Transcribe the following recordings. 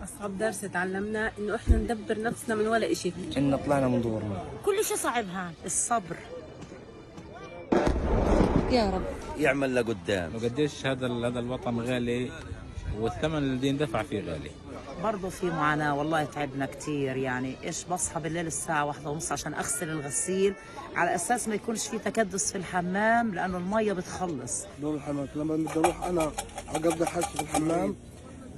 أصعب درس تعلمناه إنه إحنا ندبر نفسنا من ولا إشي، إن طلعنا من دورنا. كل شيء صعب هان، الصبر. يا رب يعمل لقدام. وقديش هذا الوطن غالي والثمن اللي يندفع فيه غالي. برضه في معاناة والله، تعبنا كتير. يعني إيش بصحى بالليل الساعة 1:30 عشان أغسل الغسيل على أساس ما يكونش في تكدس في الحمام لأنه المية بتخلص. دور الحمام لما بدي أروح أنا أقضي حاجتي في الحمام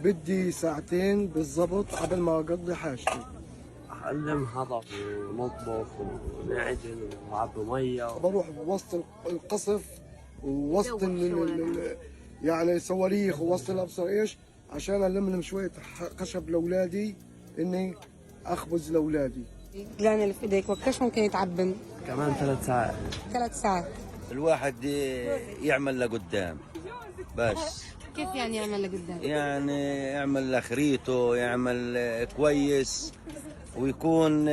بدي ساعتين بالضبط قبل ما أقضي حاجتي. أعلم هضم ونطبخ ونعجن ونعبي مية. بروح وسط القصف ووسط يعني صواريخ ووسط الأبصر إيش عشان ألملم شوية خشب لأولادي إني أخبز لأولادي. يعني اللي في إيديك وكاش ممكن يتعبن؟ كمان 3 ساعات. 3 ساعات. الواحد يعمل لقدام بس. كيف يعني يعمل لقدام؟ يعني يعمل لآخريته، يعمل كويس ويكون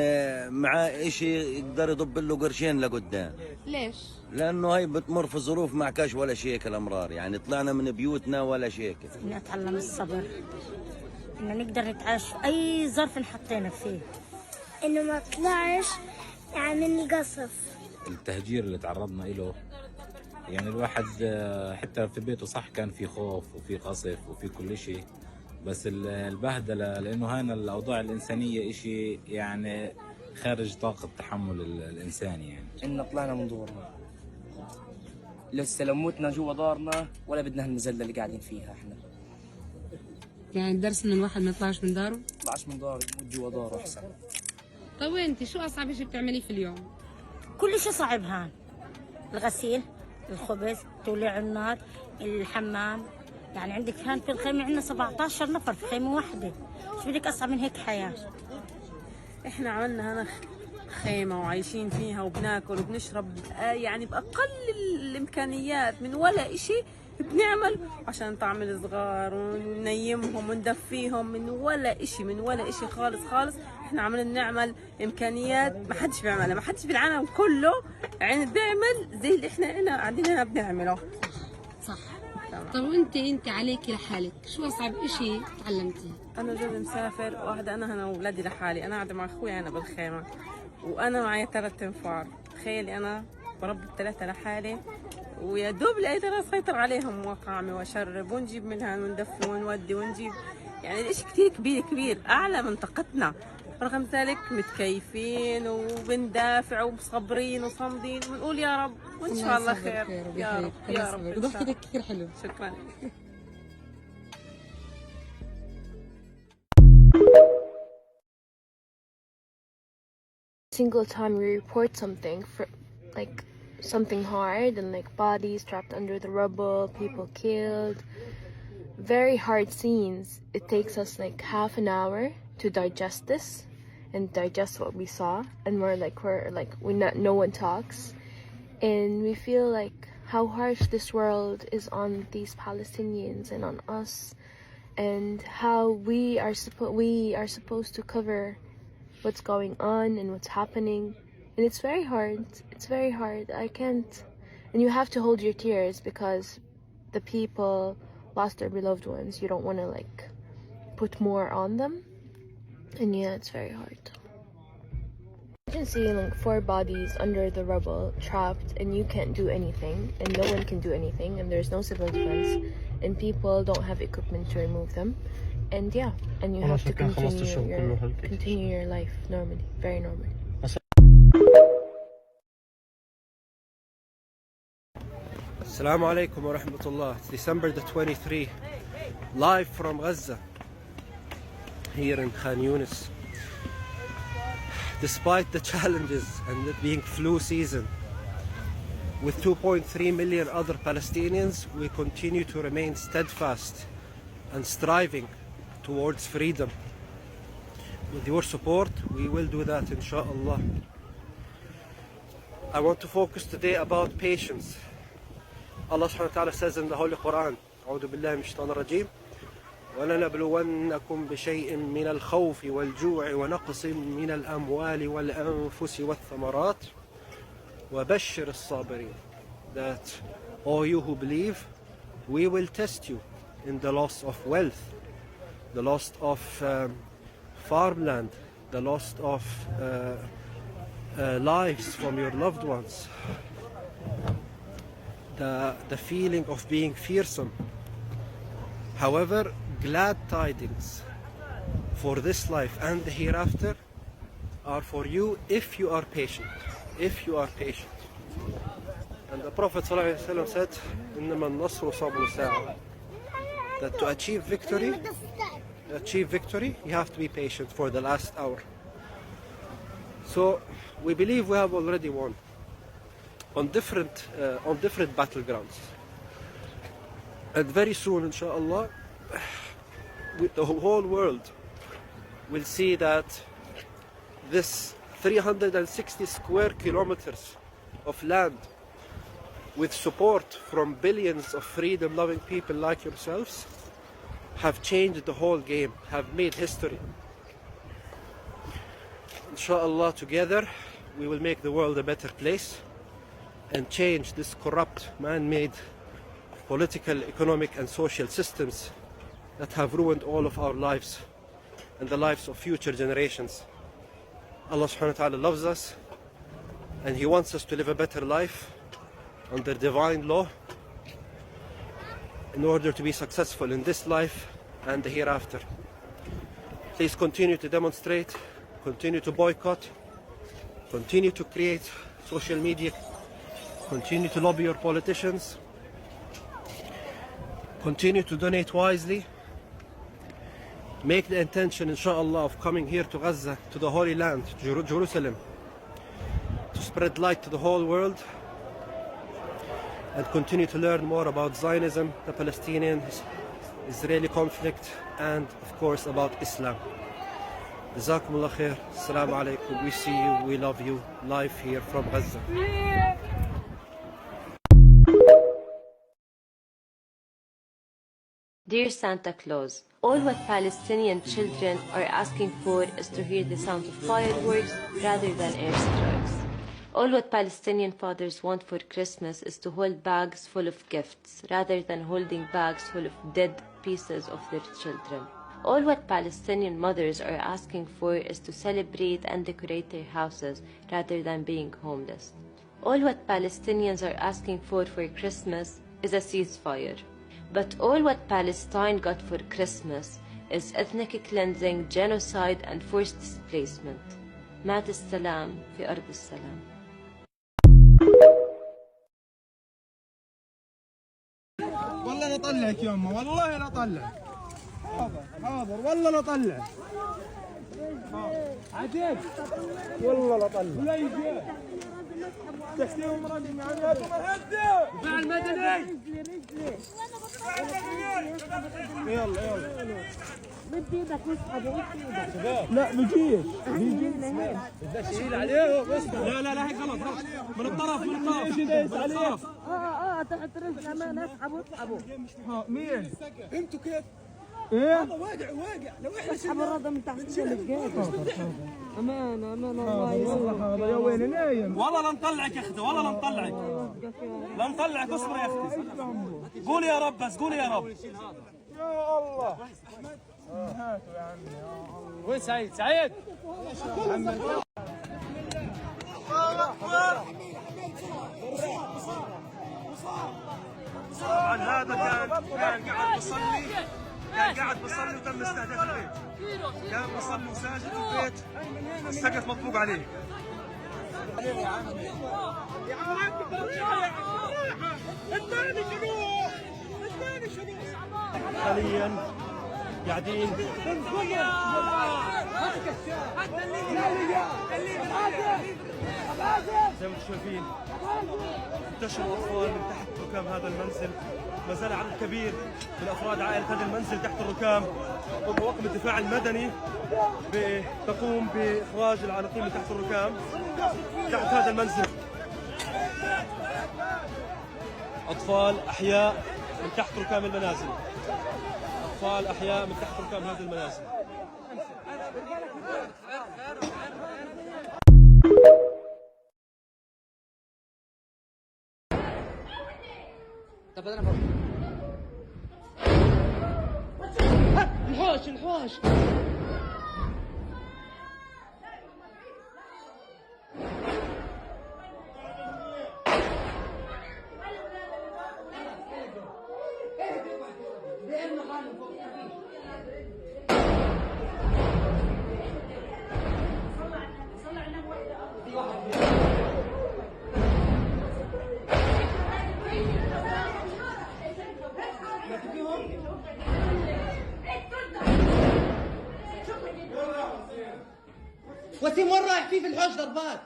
معاه إشي يقدر يضب له قرشين لقدام. ليش؟ لأنه هي بتمر في ظروف ما كاش ولا شيء الأمرار، يعني طلعنا من بيوتنا ولا شيء. نتعلم الصبر، إنه نقدر نتعايش في أي ظرف نحطينا فيه، إنه ما طلعش يعني من القصف. التهجير اللي تعرضنا له، يعني الواحد حتى في بيته صح كان في خوف وفي قصف وفي كل شيء، بس البهدلة لأنه هنا الأوضاع الإنسانية إشي يعني خارج طاقة تحمل الإنسان. يعني إن طلعنا من دورنا، لسه لو موتنا جوا دارنا ولا بدنا هالمزلة اللي قاعدين فيها إحنا. يعني الدرس إنه الواحد ما يطلعش من داره؟ ما يطلعش من داره، يموت جوا داره أحسن. طيب أنت شو أصعب شيء بتعمليه في اليوم؟ كل شيء صعب هان، الغسيل، الخبز، توليع النار، الحمام. يعني عندك هان في الخيمة عندنا 17 نفر في خيمة واحدة، شو بدك أصعب من هيك حياة؟ إحنا عملنا هنا خيمة وعايشين فيها وبناكل وبنشرب يعني بأقل الإمكانيات، من ولا إشي بنعمل عشان نطعم الصغار وننيمهم وندفيهم، من ولا إشي، من ولا إشي خالص خالص. إحنا عملنا نعمل إمكانيات ما حدش بيعملها، ما حدش بالعالم كله يعني بيعمل زي اللي إحنا قاعدين هنا بنعمله. صح. طب وانت عليكي لحالك شو اصعب اشي تعلمتيه؟ انا جوزي مسافر واحدة، انا واولادي لحالي، انا قاعدة مع اخوي انا بالخيمة وانا معي 3 انفار. تخيلي انا بربي ال3 لحالي ويا دوب قادرة اسيطر عليهم واطعمي واشرب ونجيب منها وندفي ونودي ونجيب. يعني الاشي كتير كبير اعلى من طاقتنا، رغم ذلك متكيفين وبندافع ومصبرين وصامدين ونقول يا رب وان شاء الله خير. يا رب يا رب. وضحكتك كثير حلو. شكرا. Single time we report something for like something hard and like bodies trapped under the rubble, people killed, very hard scenes, it takes us like half an hour to digest this and digest what we saw, and no one talks, and we feel like how harsh this world is on these Palestinians and on us, and how we are supposed to cover what's going on and what's happening, and it's very hard. I can't, and you have to hold your tears because the people lost their beloved ones. You don't want to like put more on them, and yeah, it's very hard. Imagine seeing like 4 bodies under the rubble, trapped, and you can't do anything, and no one can do anything, and there's no civil defense, and people don't have equipment to remove them, and yeah, and you have to continue your life normally, very normally. Assalamu alaikum wa rahmatullah. It's December the 23, live from Gaza, here in Khan Yunis. Despite the challenges and it being flu season, with 2.3 million other Palestinians, we continue to remain steadfast and striving towards freedom. With your support, we will do that, inshallah. I want to focus today about patience. Allah subhanahu wa ta'ala says in the Holy Quran, أعوذ بالله من الشيطان الرجيم, وَلَنَبْلُوَنَّكُمْ بِشَيْءٍ مِّنَ الْخَوْفِ وَالْجُوعِ وَنَقْصٍ مِّنَ الْأَمْوَالِ وَالْأَنفُسِ وَالثَّمَرَاتِ وَبَشِّرِ الصَّابِرِينَ. That, all you who believe, we will test you in the loss of wealth, the loss of farmland, the loss of lives from your loved ones, the feeling of being fearsome. However, glad tidings for this life and the hereafter are for you if you are patient. If you are patient. And the Prophet ﷺ said, إِنَّمَا النَّصْرُ صَبْرُ سَاعَةٍ, that to achieve victory, you have to be patient for the last hour. So we believe we have already won on different battlegrounds. And very soon, inshallah, the whole world will see that this 360 square kilometers of land, with support from billions of freedom-loving people like yourselves, have changed the whole game, have made history. Inshallah, together we will make the world a better place and change this corrupt, man-made political, economic and social systems that have ruined all of our lives and the lives of future generations. Allah subhanahu wa ta'ala loves us and He wants us to live a better life under divine law in order to be successful in this life and the hereafter. Please continue to demonstrate, continue to boycott, continue to create social media, continue to lobby your politicians, continue to donate wisely. Make the intention, inshallah, of coming here to Gaza, to the Holy Land, Jerusalem, to spread light to the whole world and continue to learn more about Zionism, the Palestinian-Israeli conflict, and of course about Islam. Jazakumullah khair. Assalamu alaikum. We see you, we love you, live here from Gaza. Dear Santa Claus, all what Palestinian children are asking for is to hear the sound of fireworks rather than airstrikes. All what Palestinian fathers want for Christmas is to hold bags full of gifts rather than holding bags full of dead pieces of their children. All what Palestinian mothers are asking for is to celebrate and decorate their houses rather than being homeless. All what Palestinians are asking for Christmas is a ceasefire. But all what Palestine got for Christmas is ethnic cleansing, genocide and forced displacement. مات السلام في أرض السلام. والله لا طلعك يا أمه، والله لا طلعك. حاضر والله لا طلعك. عجيب والله لا طلعك. ولا يجي. تحتيهم رجل معنا دفاع المدني. يلا مد ايدك واسحبه. لا بيجيش بدنا نشيل عليه. لا هيك غلط. من الطرف تحت رجل امان. اسحبه مين انتوا كيف؟ ايه هذا واقع لو احنا اسحب الرضا من تحت الجيش. امان الله يسلمك. هذا يا وين نايم؟ والله لا نطلعك يا اختي، والله لا نطلعك. لا نطلعك. اصبر يا اختي. قولي يا رب، بس قولي يا رب. يا الله. هاتوا يا عمي. وين سعيد؟ سعيد الله اكبر. طبعا هذا كان قاعد بصلي وتم استهداف البيت. كان بصلي وساجد في البيت، السقف مطبوق عليه. يا عمي الثاني شنو؟ حاليا قاعدين زي ما انتم شايفين انتشروا الاطفال من تحت ركام هذا المنزل. ما زال عدد كبير من افراد عائله هذا المنزل تحت الركام. وطواقم الدفاع المدني تقوم باخراج العالقين من تحت الركام تحت هذا المنزل. اطفال احياء من تحت ركام المنازل. اطفال احياء من تحت ركام هذه المنازل. طب انا الحوش الحوش. وسيم وين رايح؟ في الحوش ضربات.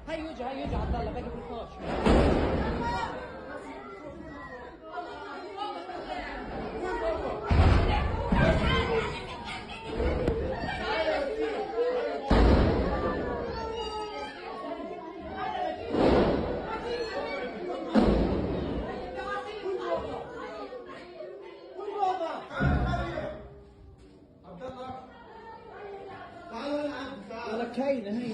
هاي يوجع عبد الله باقي في الحوش. كاينه هي.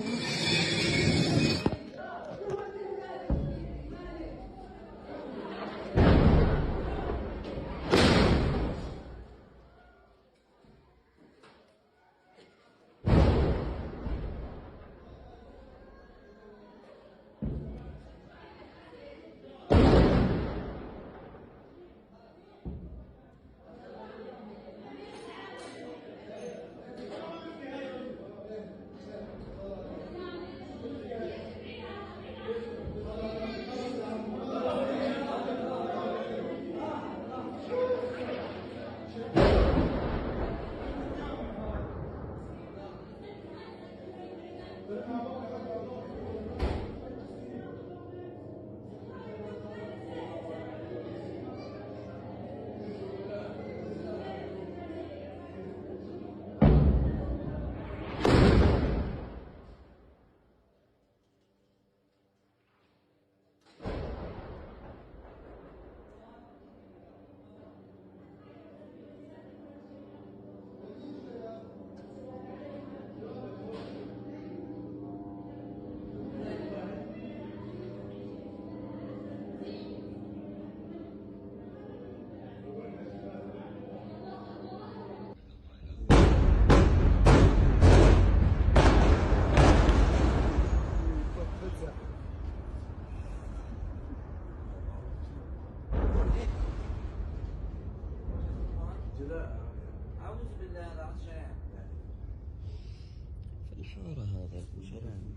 الحارة هذا هين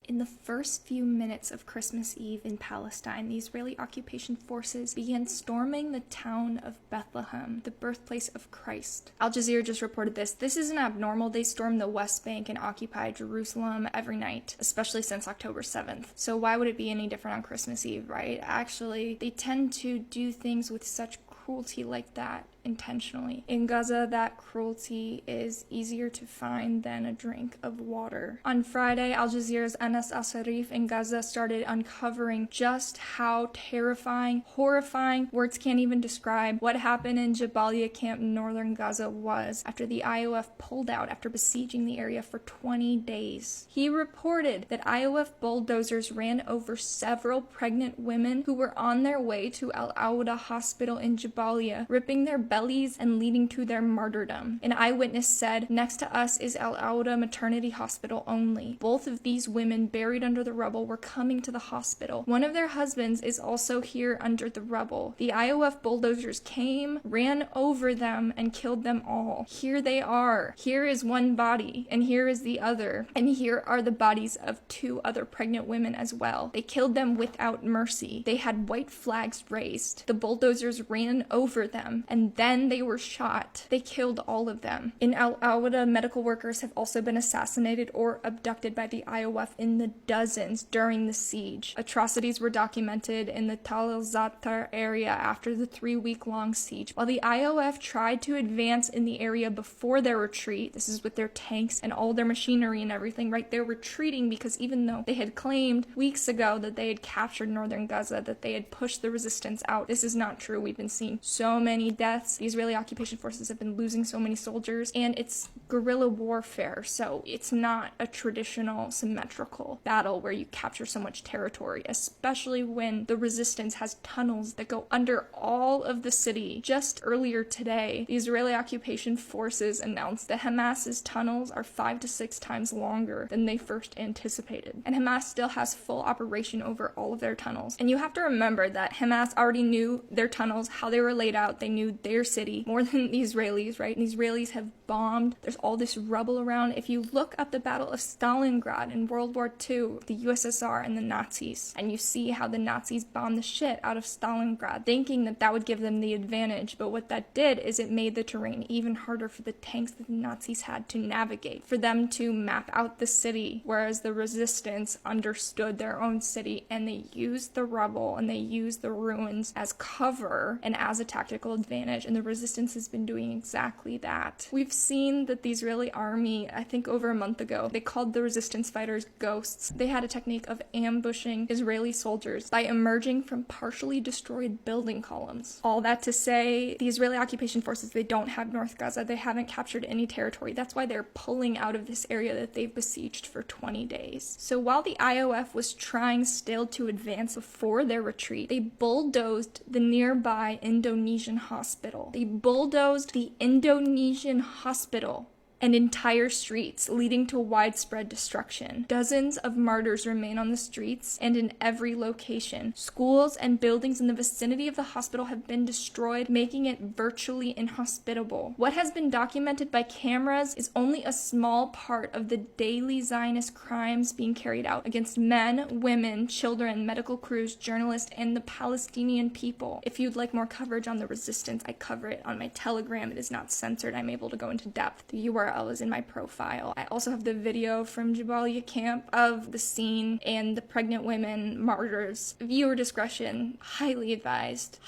In the first few minutes of Christmas Eve in Palestine, the Israeli occupation forces began storming the town of Bethlehem, the birthplace of Christ. Al Jazeera just reported this. This isn't abnormal. They storm the West Bank and occupy Jerusalem every night, especially since October 7th. So why would it be any different on Christmas Eve, right? Actually, they tend to do things with such cruelty like that intentionally. In Gaza, that cruelty is easier to find than a drink of water. On Friday, Al Jazeera's Anas al-Sharif in Gaza started uncovering just how terrifying, horrifying, words can't even describe what happened in Jabalia camp in northern Gaza was after the IOF pulled out after besieging the area for 20 days. He reported that IOF bulldozers ran over several pregnant women who were on their way to Al-Awda hospital in Jabalia, ripping their bellies and leading to their martyrdom. An eyewitness said, "Next to us is Al-Auda Maternity Hospital only. Both of these women buried under the rubble were coming to the hospital. One of their husbands is also here under the rubble. The IOF bulldozers came, ran over them, and killed them all. Here they are. Here is one body, and here is the other. And here are the bodies of 2 other pregnant women as well. They killed them without mercy. They had white flags raised. The bulldozers ran over them, and then they were shot. They killed all of them." In Al-Auda, medical workers have also been assassinated or abducted by the IOF in the dozens during the siege. Atrocities were documented in the Tal el-Zatar area after the 3-week-long siege. While the IOF tried to advance in the area before their retreat, this is with their tanks and all their machinery and everything, right? They're retreating because even though they had claimed weeks ago that they had captured northern Gaza, that they had pushed the resistance out, this is not true. We've been seeing so many deaths. The Israeli occupation forces have been losing so many soldiers, and it's guerrilla warfare, so it's not a traditional symmetrical battle where you capture so much territory, especially when the resistance has tunnels that go under all of the city. Just earlier today, the Israeli occupation forces announced that Hamas's tunnels are 5 to 6 times longer than they first anticipated, and Hamas still has full operation over all of their tunnels. And you have to remember that Hamas already knew their tunnels, how they were laid out. They knew their city more than the Israelis, right? And the Israelis have bombed. There's all this rubble around. If you look up the Battle of Stalingrad in World War II, the USSR and the Nazis, and you see how the Nazis bombed the shit out of Stalingrad, thinking that that would give them the advantage. But what that did is it made the terrain even harder for the tanks that the Nazis had to navigate, for them to map out the city, whereas the resistance understood their own city, and they used the rubble and they used the ruins as cover and as a tactical advantage, and the resistance has been doing exactly that. We've seen that the Israeli army, I think over a month ago, they called the resistance fighters ghosts. They had a technique of ambushing Israeli soldiers by emerging from partially destroyed building columns. All that to say, the Israeli occupation forces, they don't have North Gaza. They haven't captured any territory. That's why they're pulling out of this area that they've besieged for 20 days. So while the IOF was trying still to advance before their retreat, they bulldozed the nearby Indonesian hospital. They bulldozed the Indonesian hospital and entire streets, leading to widespread destruction. Dozens of martyrs remain on the streets and in every location. Schools and buildings in the vicinity of the hospital have been destroyed, making it virtually inhospitable. What has been documented by cameras is only a small part of the daily Zionist crimes being carried out against men, women, children, medical crews, journalists, and the Palestinian people. If you'd like more coverage on the resistance, I cover it on my Telegram. It is not censored. I'm able to go into depth. The URL is in my profile. I also have the video from Jabalia camp of the scene and the pregnant women martyrs. Viewer discretion, highly advised,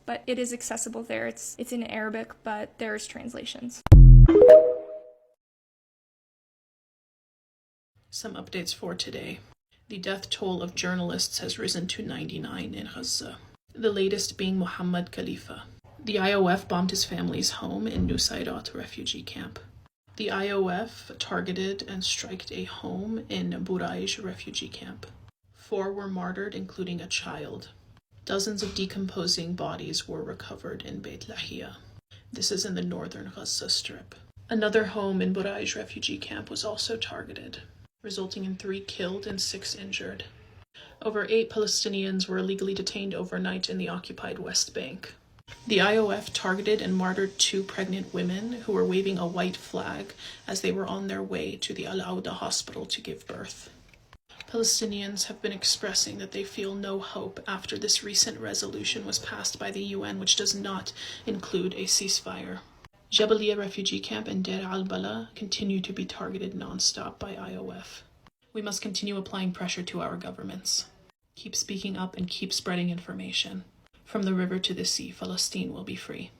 but it is accessible there. It's in Arabic, but there's translations. Some updates for today. The death toll of journalists has risen to 99 in Gaza, the latest being Muhammad Khalifa. The IOF bombed his family's home in Nusayrat refugee camp. The IOF targeted and striked a home in Buraij refugee camp. 4 were martyred, including a child. Dozens of decomposing bodies were recovered in Beit Lahia. This is in the northern Gaza Strip. Another home in Buraij refugee camp was also targeted, resulting in 3 killed and 6 injured. Over 8 Palestinians were illegally detained overnight in the occupied West Bank. The IOF targeted and martyred 2 pregnant women who were waving a white flag as they were on their way to the Al-Auda hospital to give birth. Palestinians have been expressing that they feel no hope after this recent resolution was passed by the UN, which does not include a ceasefire. Jabalia refugee camp and Deir al-Bala continue to be targeted non-stop by IOF. We must continue applying pressure to our governments. Keep speaking up and keep spreading information. From the river to the sea, Palestine will be free.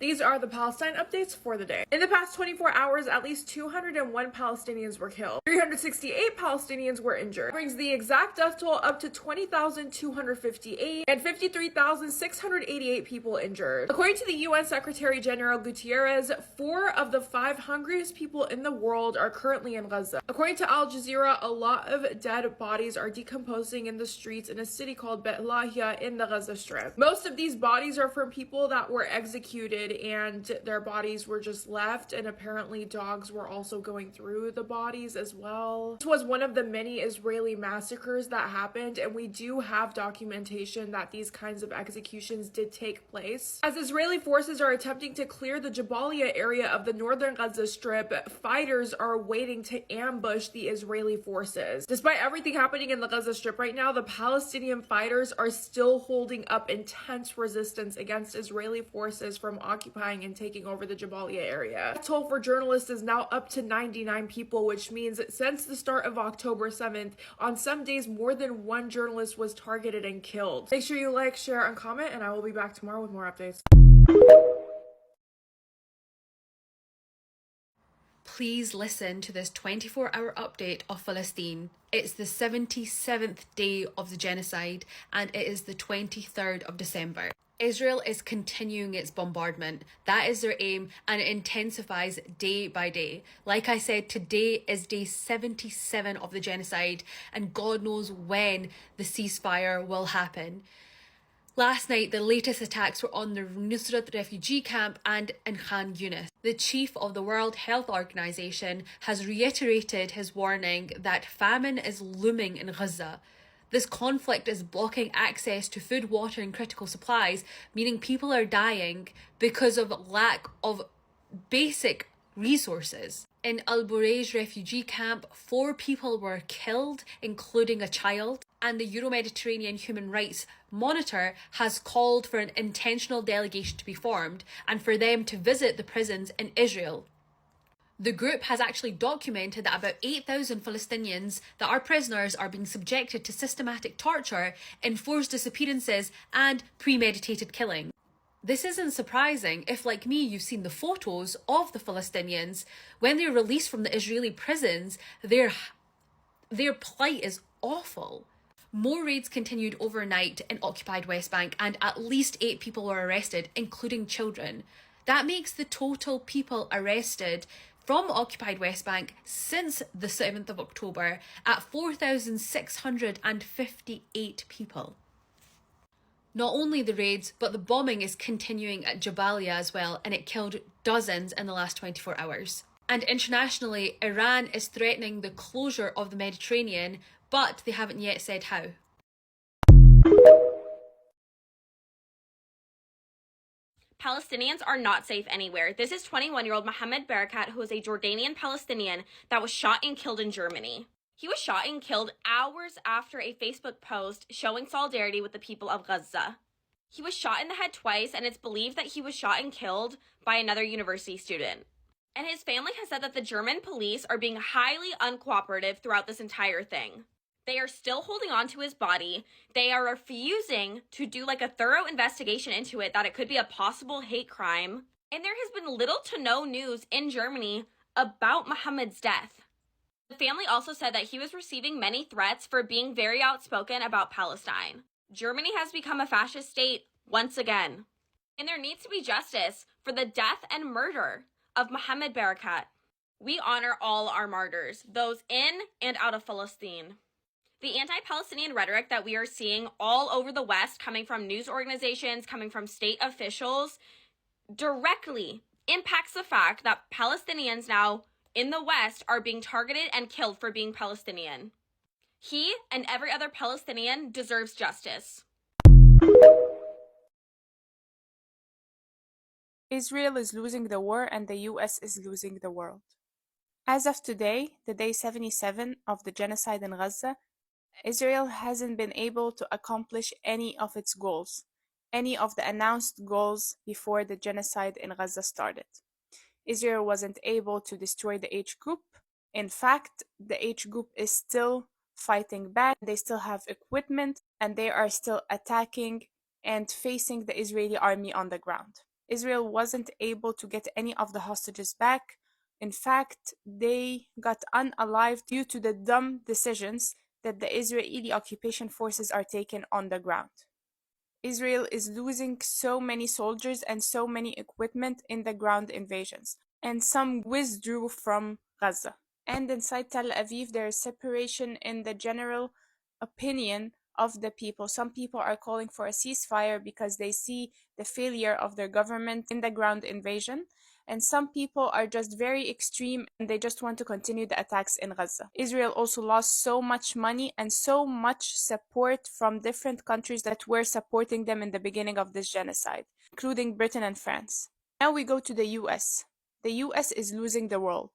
These are the Palestine updates for the day. In the past 24 hours, at least 201 Palestinians were killed. 368 Palestinians were injured. Brings the exact death toll up to 20,258 and 53,688 people injured. According to the UN Secretary General Guterres, 4 of the 5 hungriest people in the world are currently in Gaza. According to Al Jazeera, a lot of dead bodies are decomposing in the streets in a city called Bet Lahia in the Gaza Strip. Most of these bodies are from people that were executed and their bodies were just left, and apparently dogs were also going through the bodies as well. This was one of the many Israeli massacres that happened, and we do have documentation that these kinds of executions did take place. As Israeli forces are attempting to clear the Jabalia area of the northern Gaza Strip, fighters are waiting to ambush the Israeli forces. Despite everything happening in the Gaza Strip right now, the Palestinian fighters are still holding up intense resistance against Israeli forces from occupying and taking over the Jabalia area. The toll for journalists is now up to 99 people, which means that since the start of October 7th, on some days more than one journalist was targeted and killed. Make sure you like, share, and comment, and I will be back tomorrow with more updates. Please listen to this 24-hour update of Palestine. It's the 77th day of the genocide, and it is the 23rd of December. Israel is continuing its bombardment. That is their aim, and it intensifies day by day. Like I said, today is day 77 of the genocide, and God knows when the ceasefire will happen. Last night, the latest attacks were on the Nusrat refugee camp and in Khan Yunis. The chief of the World Health Organization has reiterated his warning that famine is looming in Gaza. This conflict is blocking access to food, water, and critical supplies, meaning people are dying because of lack of basic resources. In Al Burej refugee camp, 4 people were killed, including a child, and the Euro-Mediterranean Human Rights Monitor has called for an intentional delegation to be formed and for them to visit the prisons in Israel. The group has actually documented that about 8,000 Palestinians that are prisoners are being subjected to systematic torture, enforced disappearances, and premeditated killing. This isn't surprising if, like me, you've seen the photos of the Palestinians. When they're released from the Israeli prisons, their plight is awful. More raids continued overnight in occupied West Bank, and at least 8 people were arrested, including children. That makes the total people arrested from occupied West Bank since the 7th of October at 4,658 people. Not only the raids, but the bombing is continuing at Jabalia as well, and it killed dozens in the last 24 hours. And internationally, Iran is threatening the closure of the Mediterranean, but they haven't yet said how. Palestinians are not safe anywhere. This is 21-year-old Mohammed Barakat, who is a Jordanian Palestinian that was shot and killed in Germany. He was shot and killed hours after a Facebook post showing solidarity with the people of Gaza. He was shot in the head twice, and it's believed that he was shot and killed by another university student. And his family has said that the German police are being highly uncooperative throughout this entire thing. They are still holding on to his body. They are refusing to do like a thorough investigation into it, that it could be a possible hate crime. And there has been little to no news in Germany about Mohammed's death. The family also said that he was receiving many threats for being very outspoken about Palestine. Germany has become a fascist state once again. And there needs to be justice for the death and murder of Mohammed Barakat. We honor all our martyrs, those in and out of Palestine. The anti-Palestinian rhetoric that we are seeing all over the West, coming from news organizations, coming from state officials, directly impacts the fact that Palestinians now in the West are being targeted and killed for being Palestinian. He and every other Palestinian deserves justice. Israel is losing the war and the US is losing the world. As of today, the day 77 of the genocide in Gaza, Israel hasn't been able to accomplish any of its goals, any of the announced goals before the genocide in Gaza started. Israel wasn't able to destroy the H group. In fact, the H group is still fighting back. They still have equipment and they are still attacking and facing the Israeli army on the ground. Israel wasn't able to get any of the hostages back. In fact, they got unalived due to the dumb decisions that the Israeli occupation forces are taking on the ground. Israel is losing so many soldiers and so many equipment in the ground invasions, and some withdrew from Gaza. And inside Tel Aviv, there is separation in the general opinion of the people. Some people are calling for a ceasefire because they see the failure of their government in the ground invasion. And some people are just very extreme and they just want to continue the attacks in Gaza. Israel also lost so much money and so much support from different countries that were supporting them in the beginning of this genocide, including Britain and France. Now we go to the US. The US is losing the world.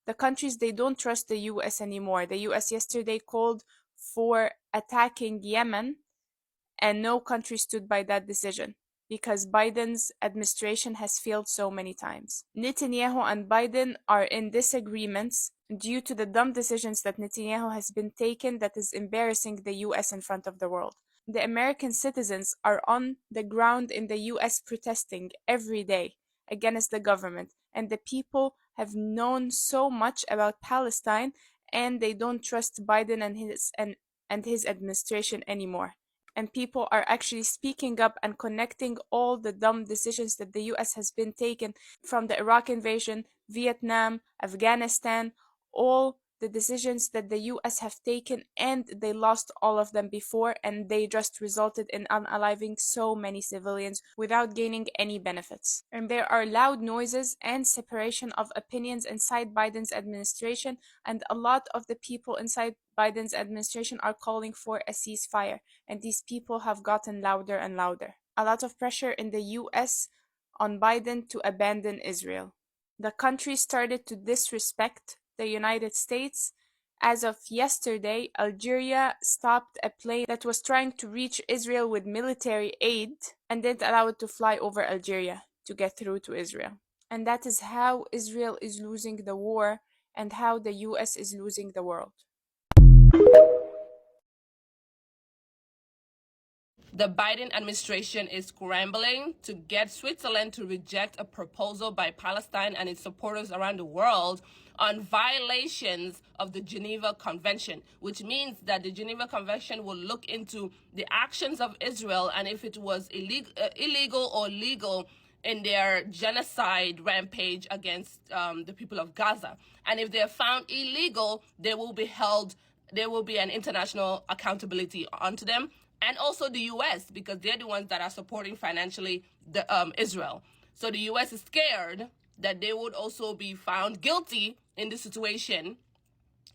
The countries, they don't trust the US anymore. The US yesterday called for attacking Yemen, and no country stood by that decision because Biden's administration has failed so many times. Netanyahu and Biden are in disagreements due to the dumb decisions that Netanyahu has been taken that is embarrassing the US in front of the world. The American citizens are on the ground in the US protesting every day against the government, and the people have known so much about Palestine and they don't trust Biden and his administration anymore. And people are actually speaking up and connecting all the dumb decisions that the US has been taken from the Iraq invasion, Vietnam, Afghanistan, all the decisions that the US have taken, and they lost all of them before, and they just resulted in unaliving so many civilians without gaining any benefits. And there are loud noises and separation of opinions inside Biden's administration, and a lot of the people inside Biden's administration are calling for a ceasefire, and these people have gotten louder and louder. A lot of pressure in the US on Biden to abandon Israel. The country started to disrespect the United States. As of yesterday, Algeria stopped a plane that was trying to reach Israel with military aid and didn't allow it to fly over Algeria to get through to Israel. And that is how Israel is losing the war and how the US is losing the world. The Biden administration is scrambling to get Switzerland to reject a proposal by Palestine and its supporters around the world on violations of the Geneva Convention, which means that the Geneva Convention will look into the actions of Israel and if it was illegal or legal in their genocide rampage against the people of Gaza. And if they're found illegal, there will be an international accountability onto them. And also the U.S., because they're the ones that are supporting financially Israel. So the U.S. is scared that they would also be found guilty in this situation.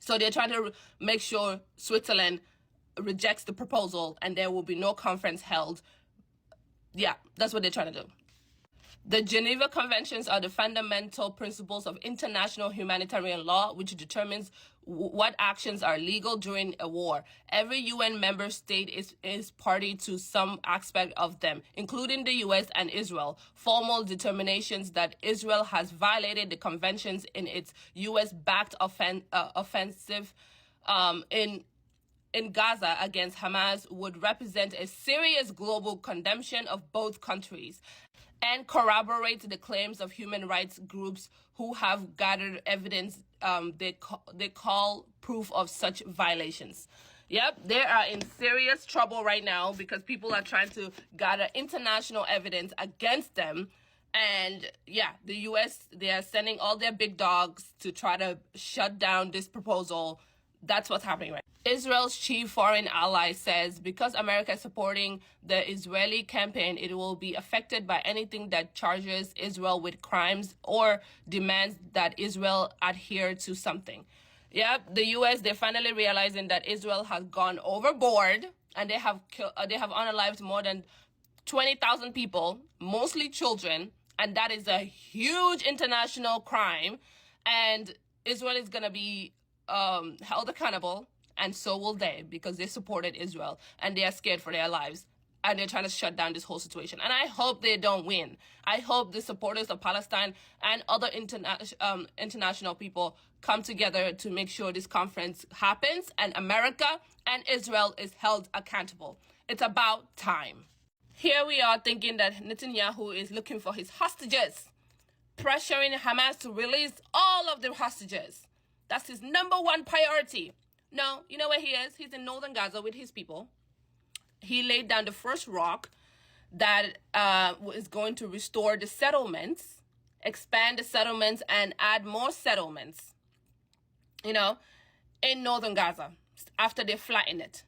So they're trying to make sure Switzerland rejects the proposal and there will be no conference held. Yeah, that's what they're trying to do. The Geneva Conventions are the fundamental principles of international humanitarian law, which determines what actions are legal during a war. Every UN member state is party to some aspect of them, including the US and Israel. Formal determinations that Israel has violated the conventions in its US-backed offensive in Gaza against Hamas would represent a serious global condemnation of both countries and corroborate the claims of human rights groups who have gathered evidence they call proof of such violations. Yep, they are in serious trouble right now because people are trying to gather international evidence against them. And yeah, the US, they are sending all their big dogs to try to shut down this proposal. That's what's happening right now. Israel's chief foreign ally says because America is supporting the Israeli campaign, it will be affected by anything that charges Israel with crimes or demands that Israel adhere to something. Yep, the U.S., they're finally realizing that Israel has gone overboard and they have unalived more than 20,000 people, mostly children, and that is a huge international crime. And Israel is going to be held accountable, and so will they, because they supported Israel and they are scared for their lives and they're trying to shut down this whole situation. And I hope they don't win. I hope the supporters of Palestine and other international people come together to make sure this conference happens and America and Israel is held accountable. It's about time. Here we are thinking that Netanyahu is looking for his hostages, pressuring Hamas to release all of the hostages. That's his number one priority. No, you know where he is? He's in northern Gaza with his people. He laid down the first rock that is going to restore the settlements, expand the settlements, and add more settlements, in northern Gaza after they flatten it.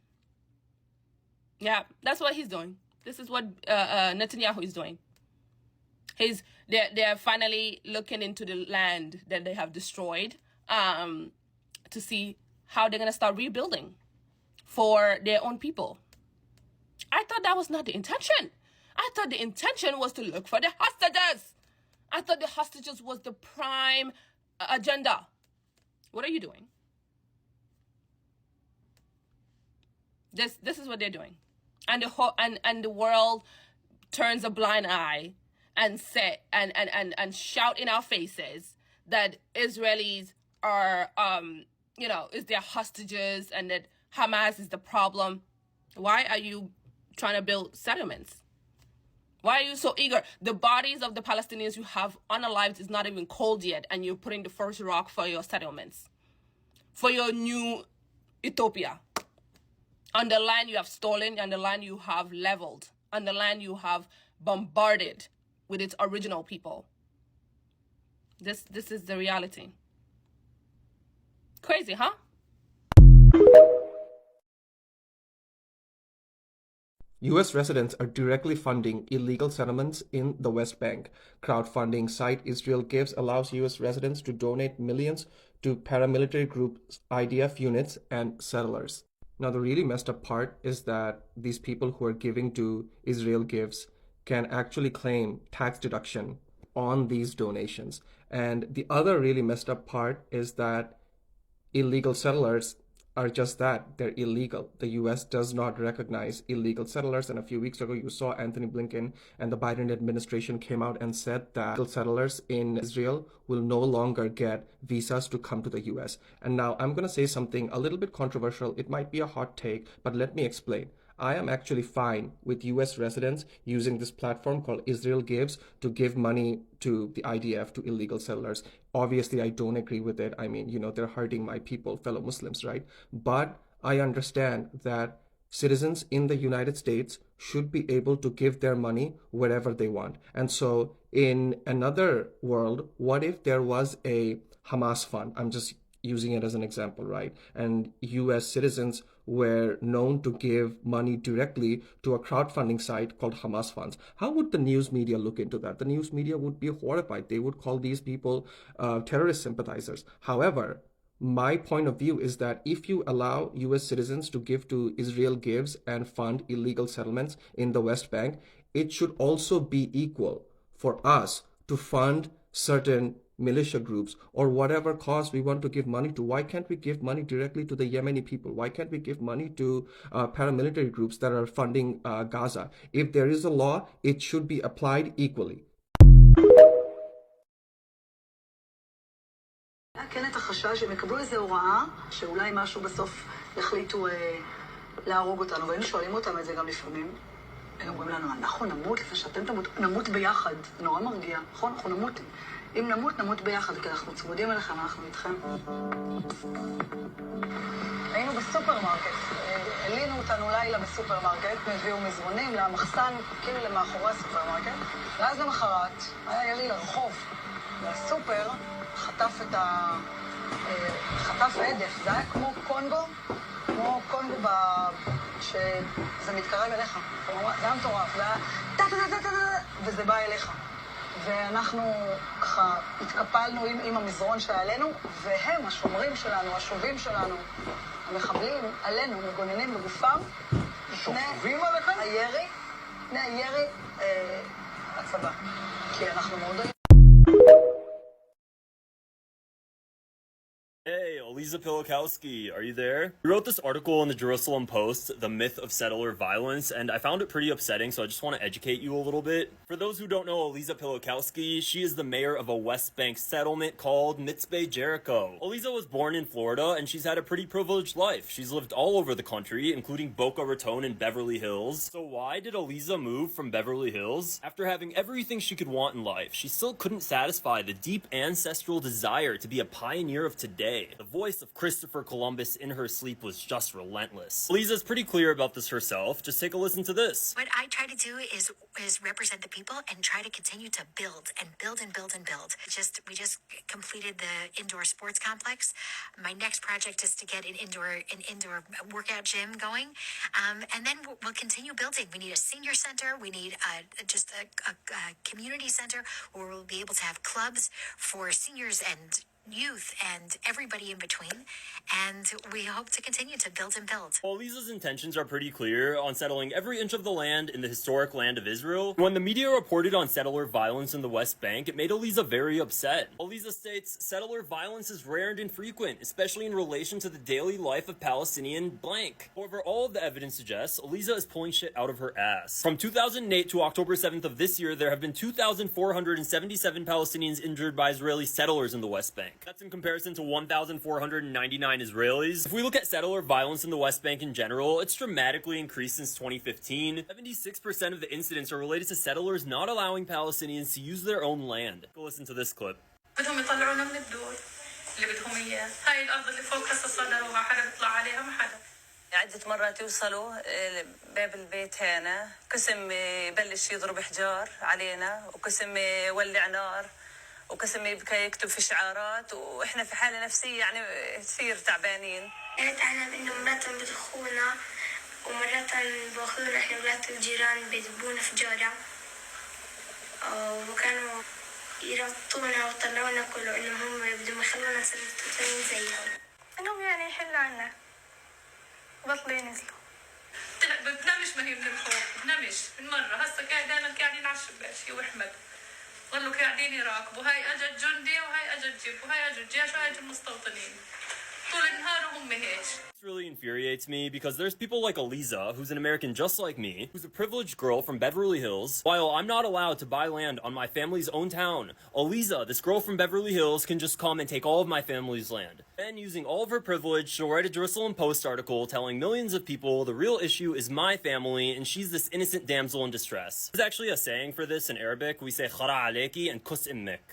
Yeah, that's what he's doing. This is what Netanyahu is doing. They're finally looking into the land that they have destroyed to see how they're going to start rebuilding for their own people. I thought that was not the intention. I thought the intention was to look for the hostages. I thought the hostages was the prime agenda. What are you doing? This is what they're doing. And the world turns a blind eye and say and shout in our faces that Israelis are is their hostages and that Hamas is the problem. Why are you trying to build settlements? Why are you so eager? The bodies of the Palestinians you have unalived is not even cold yet, and you're putting the first rock for your settlements, for your new utopia. On the land you have stolen, on the land you have leveled, on the land you have bombarded with its original people. This is the reality. Crazy, huh? U.S. residents are directly funding illegal settlements in the West Bank. Crowdfunding site Israel Gives allows U.S. residents to donate millions to paramilitary groups, IDF units, and settlers. Now, the really messed up part is that these people who are giving to Israel Gives can actually claim tax deduction on these donations. And the other really messed up part is that illegal settlers are just that. They're illegal. The U.S. does not recognize illegal settlers. And a few weeks ago, you saw Anthony Blinken and the Biden administration came out and said that illegal settlers in Israel will no longer get visas to come to the U.S. And now I'm going to say something a little bit controversial. It might be a hot take, but let me explain. I am actually fine with U.S. residents using this platform called Israel Gives to give money to the IDF, to illegal settlers. Obviously, I don't agree with it. I mean, they're hurting my people, fellow Muslims, right? But I understand that citizens in the United States should be able to give their money wherever they want. And so in another world, what if there was a Hamas fund? I'm just using it as an example, right? And U.S. citizens were known to give money directly to a crowdfunding site called Hamas Funds. How would the news media look into that? The news media would be horrified. They would call these people terrorist sympathizers. However, my point of view is that if you allow U.S. citizens to give to Israel Gives and fund illegal settlements in the West Bank, it should also be equal for us to fund certain militia groups or whatever cause we want to give money to. Why can't we give money directly to the Yemeni people? Why can't we give money to paramilitary groups that are funding Gaza? If there is a law, it should be applied equally. כן את החשש שהם יקבלו איזו הוראה שאולי משהו בסוף יחליטו להרוג אותנו, והיינו שואלים אותם את זה גם לפעמים. הם אומרים לנו, אנחנו נמות לפני שאתם נמות ביחד. נורא מרגיע, נכון? אנחנו נמות. אם נמות, נמות ביחד, כי אנחנו צמודים אליכם, אנחנו איתכם. היינו בסופרמרקט, עלינו אותנו לילה בסופרמרקט, הביאו מזרונים למחסן, כאילו למאחורי הסופרמרקט, ואז למחרת היה ירי לרחוב, והסופר חטף עדף, זה היה כמו קונגו שזה מתקרב אליך, זה היה מטורף, זה היה וזה בא אליך. ואנחנו ככה התקפלנו עם המזרון שעלינו, והם, השומרים שלנו, השובים שלנו, המחבלים עלינו, מגוננים בגופם. שופבים עליכם? לפני הירי הצבא. כי אנחנו מאוד... Hey, Aliza Pilakowski, are you there? We wrote this article in the Jerusalem Post, The Myth of Settler Violence, and I found it pretty upsetting, so I just want to educate you a little bit. For those who don't know Aliza Pilakowski, she is the mayor of a West Bank settlement called Mitzpe Jericho. Aliza was born in Florida, and she's had a pretty privileged life. She's lived all over the country, including Boca Raton and Beverly Hills. So why did Aliza move from Beverly Hills? After having everything she could want in life, she still couldn't satisfy the deep ancestral desire to be a pioneer of today. The voice of Christopher Columbus in her sleep was just relentless. Aliza's pretty clear about this herself. Just take a listen to this. What I try to do is represent the people and try to continue to build and build and build and build. We just completed the indoor sports complex. My next project is to get an indoor workout gym going, and then we'll continue building. We need a senior center. We need just a community center where we'll be able to have clubs for seniors and youth and everybody in between, and we hope to continue to build and build. Well, Aliza's intentions are pretty clear on settling every inch of the land in the historic land of Israel. When the media reported on settler violence in the West Bank, it made Aliza very upset. Aliza states, settler violence is rare and infrequent, especially in relation to the daily life of Palestinian blank. However, all of the evidence suggests Aliza is pulling shit out of her ass. From 2008 to October 7th of this year, there have been 2,477 Palestinians injured by Israeli settlers in the West Bank. That's in comparison to 1,499 Israelis. If we look at settler violence in the West Bank in general, it's dramatically increased since 2015. 76% of the incidents are related to settlers not allowing Palestinians to use their own land. Go listen to this clip. بدهم يطلعونا من الدور اللي بدهم اياه، هاي الارض اللي فوق هسه صدروها حدا بيطلع عليها ما حدا. عدة مرات يوصلوا باب البيت هنا، قسم يبلش يضرب حجار علينا، وقسم يولع نار، وقسم يبكى يكتب في شعارات، واحنا في حالة نفسية يعني كثير تعبانين. أنا تعلم إنه مرات بدخونا ومرات بأخذونا إحنا ولاد الجيران بيذبونا في جارة، وكانوا يربطونا ويطلعونا كله إنه هم بدهم يخلونا نصير زيهم. إنهم يعني يحلوا عنا بطلوا ينزلوا. بتنامش ما هي من الخوف، بتنامش من مرة هسه قاعدين على الشباك هي وأحمد. ظلوا قاعدين يراقبوا، هاي اجت جندي وهاي اجت جيب وهاي اجت جيش وهاي اجت المستوطنين طول النهار وهم هيك. This really infuriates me because there's people like Aliza, who's an American just like me, who's a privileged girl from Beverly Hills. While I'm not allowed to buy land on my family's own town, Aliza, this girl from Beverly Hills, can just come and take all of my family's land. And using all of her privilege, she'll write a Jerusalem Post article telling millions of people the real issue is my family and she's this innocent damsel in distress. There's actually a saying for this in Arabic. We say khara aleki and kus immek.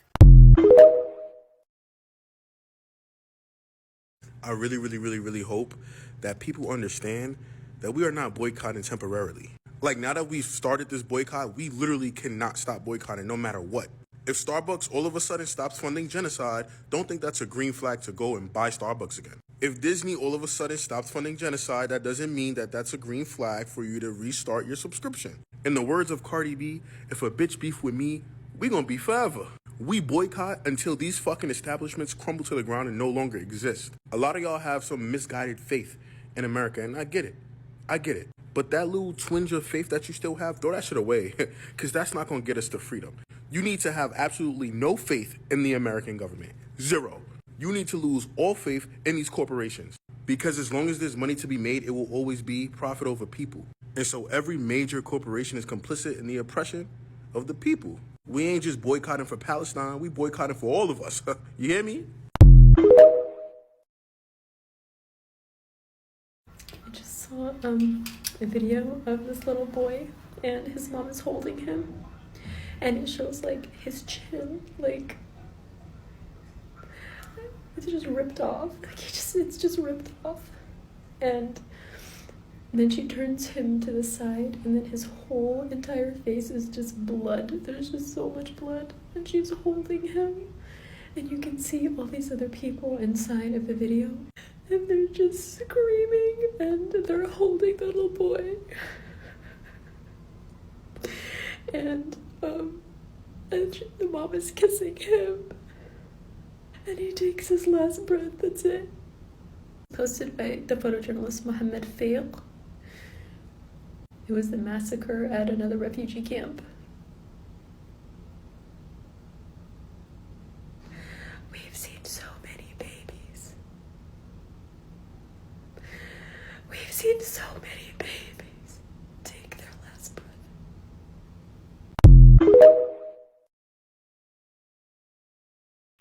I really hope that people understand that we are not boycotting temporarily. Like, now that we've started this boycott, we literally cannot stop boycotting no matter what. If Starbucks all of a sudden stops funding genocide, don't think that's a green flag to go and buy Starbucks again. If Disney all of a sudden stops funding genocide, that doesn't mean that that's a green flag for you to restart your subscription. In the words of Cardi B, if a bitch beef with me, we gonna beef forever. We boycott until these fucking establishments crumble to the ground and no longer exist. A lot of y'all have some misguided faith in America, and I get it. But that little twinge of faith that you still have, throw that shit away, because that's not going to get us to freedom. You need to have absolutely no faith in the American government. Zero. You need to lose all faith in these corporations, because as long as there's money to be made, it will always be profit over people. And so every major corporation is complicit in the oppression of the people. We ain't just boycotting for Palestine, we boycotting for all of us. You hear me? I just saw a video of this little boy and his mom is holding him, and it shows like his chin, like it's just ripped off. Like it's just ripped off, and then she turns him to the side, and then his whole entire face is just blood. There's just so much blood, and she's holding him, and you can see all these other people inside of the video, and they're just screaming, and they're holding the little boy, and the mom is kissing him, and he takes his last breath. That's it. Posted by the photojournalist Mohammed Fayq. It was the massacre at another refugee camp. We've seen so many babies seen so many babies take their last breath.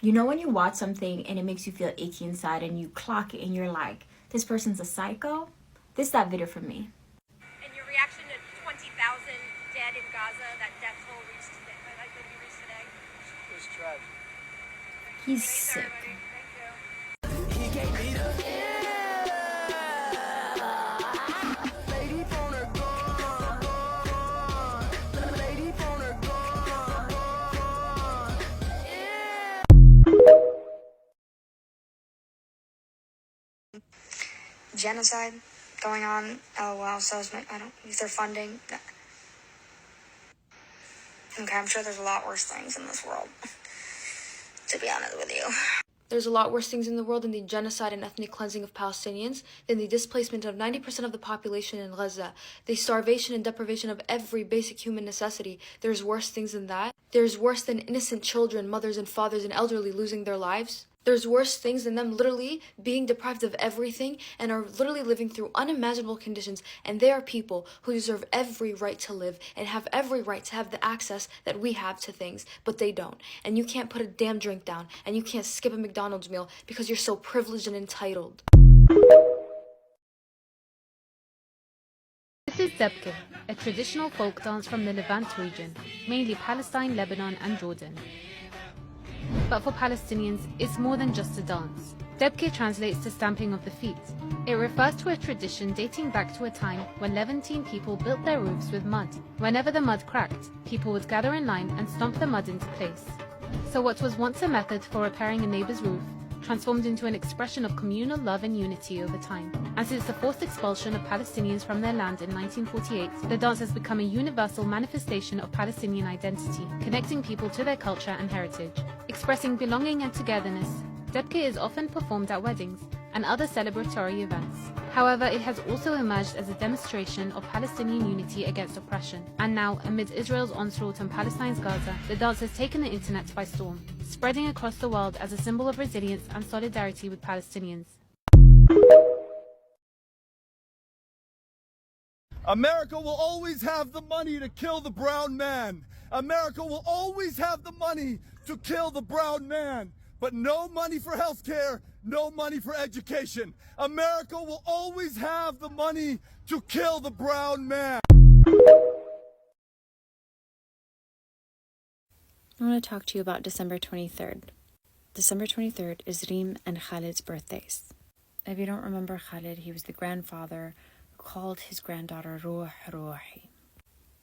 You know when you watch something and it makes you feel icky inside and you clock it and you're like, this person's a psycho? This is that video for me. And your reaction to 20,000 dead in Gaza, that death toll reached today, today? It's tragic. He's sick. He gave me the Lady phone her gone. Lady phone her gone. Genocide going on. LOL. So is I don't. If they're funding. Okay, I'm sure there's a lot worse things in this world. To be honest with you. There's a lot worse things in the world than the genocide and ethnic cleansing of Palestinians, than the displacement of 90% of the population in Gaza, the starvation and deprivation of every basic human necessity. There's worse things than that. There's worse than innocent children, mothers and fathers and elderly losing their lives. There's worse things than them literally being deprived of everything and are literally living through unimaginable conditions. And they are people who deserve every right to live and have every right to have the access that we have to things, but they don't. And you can't put a damn drink down and you can't skip a McDonald's meal because you're so privileged and entitled. This is Debke, a traditional folk dance from the Levant region, mainly Palestine, Lebanon and Jordan. But for Palestinians, it's more than just a dance. Debke translates to stamping of the feet. It refers to a tradition dating back to a time when Levantine people built their roofs with mud. Whenever the mud cracked, people would gather in line and stomp the mud into place. So what was once a method for repairing a neighbor's roof transformed into an expression of communal love and unity over time. And since the forced expulsion of Palestinians from their land in 1948, the dance has become a universal manifestation of Palestinian identity, connecting people to their culture and heritage. Expressing belonging and togetherness, Debke is often performed at weddings and other celebratory events. However, it has also emerged as a demonstration of Palestinian unity against oppression. And now, amid Israel's onslaught on Palestine's Gaza, the dance has taken the internet by storm, spreading across the world as a symbol of resilience and solidarity with Palestinians. America will always have the money to kill the brown man. America will always have the money to kill the brown man. But no money for healthcare, no money for education. America will always have the money to kill the brown man. I want to talk to you about December 23rd. December 23rd is Reem and Khalid's birthdays. If you don't remember Khalid, he was the grandfather who called his granddaughter Ruh Ruhi.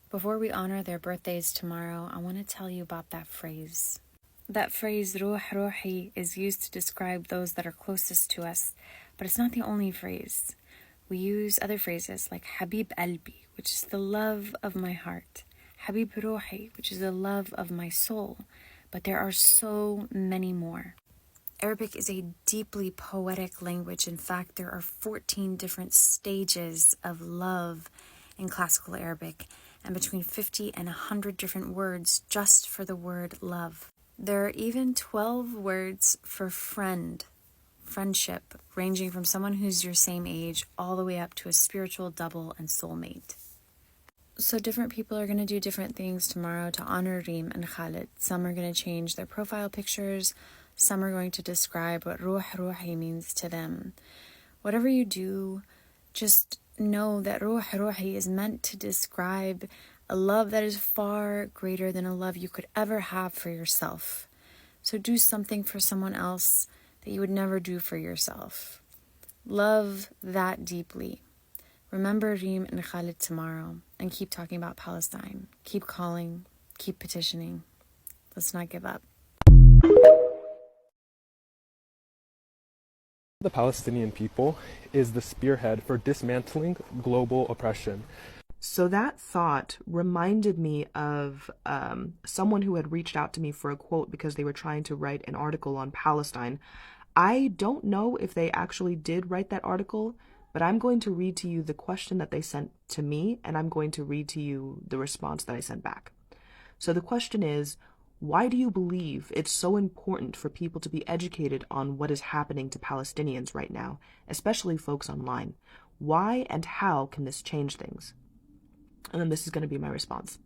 Before we honor their birthdays tomorrow, I want to tell you about that phrase. That phrase, Ruh Ruhi, is used to describe those that are closest to us, but it's not the only phrase. We use other phrases like Habib Albi, which is the love of my heart, Habib Ruhi, which is the love of my soul, but there are so many more. Arabic is a deeply poetic language. In fact, there are 14 different stages of love in classical Arabic, and between 50 and 100 different words just for the word love. There are even 12 words for friend, friendship, ranging from someone who's your same age all the way up to a spiritual double and soulmate. So different people are going to do different things tomorrow to honor Reem and Khalid. Some are going to change their profile pictures. Some are going to describe what Ruh Ruhi means to them. Whatever you do, just know that Ruh Ruhi is meant to describe a love that is far greater than a love you could ever have for yourself. So do something for someone else that you would never do for yourself. Love that deeply. Remember Reem and Khalid tomorrow, and keep talking about Palestine. Keep calling, keep petitioning. Let's not give up. The Palestinian people is the spearhead for dismantling global oppression. So that thought reminded me of someone who had reached out to me for a quote because they were trying to write an article on Palestine. I don't know if they actually did write that article, but I'm going to read to you the question that they sent to me, and I'm going to read to you the response that I sent back. So the question is, why do you believe it's so important for people to be educated on what is happening to Palestinians right now, especially folks online? Why and how can this change things? And then this is going to be my response.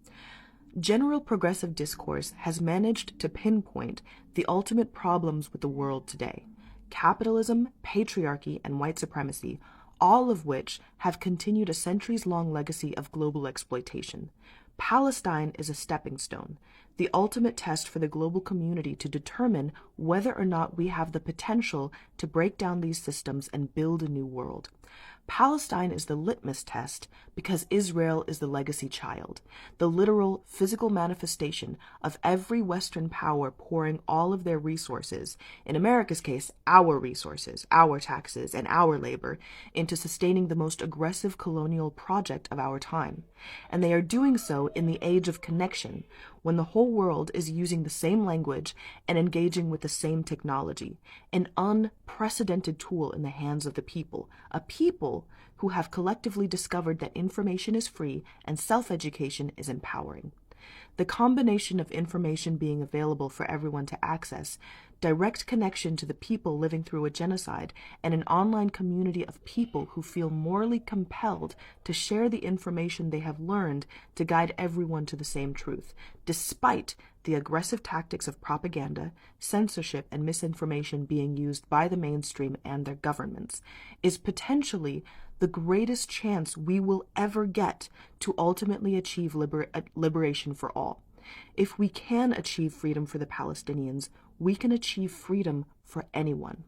General progressive discourse has managed to pinpoint the ultimate problems with the world today: capitalism, patriarchy, and white supremacy, all of which have continued a centuries-long legacy of global exploitation. Palestine is a stepping stone, the ultimate test for the global community to determine whether or not we have the potential to break down these systems and build a new world. Palestine is the litmus test because Israel is the legacy child, the literal physical manifestation of every Western power pouring all of their resources, in America's case, our resources, our taxes, and our labor, into sustaining the most aggressive colonial project of our time. And they are doing so in the age of connection, when the whole world is using the same language and engaging with the same technology, an unprecedented tool in the hands of the people, a people who have collectively discovered that information is free and self-education is empowering. The combination of information being available for everyone to access, direct connection to the people living through a genocide, and an online community of people who feel morally compelled to share the information they have learned to guide everyone to the same truth, despite the aggressive tactics of propaganda, censorship, and misinformation being used by the mainstream and their governments, is potentially the greatest chance we will ever get to ultimately achieve liberation for all. If we can achieve freedom for the Palestinians, we can achieve freedom for anyone.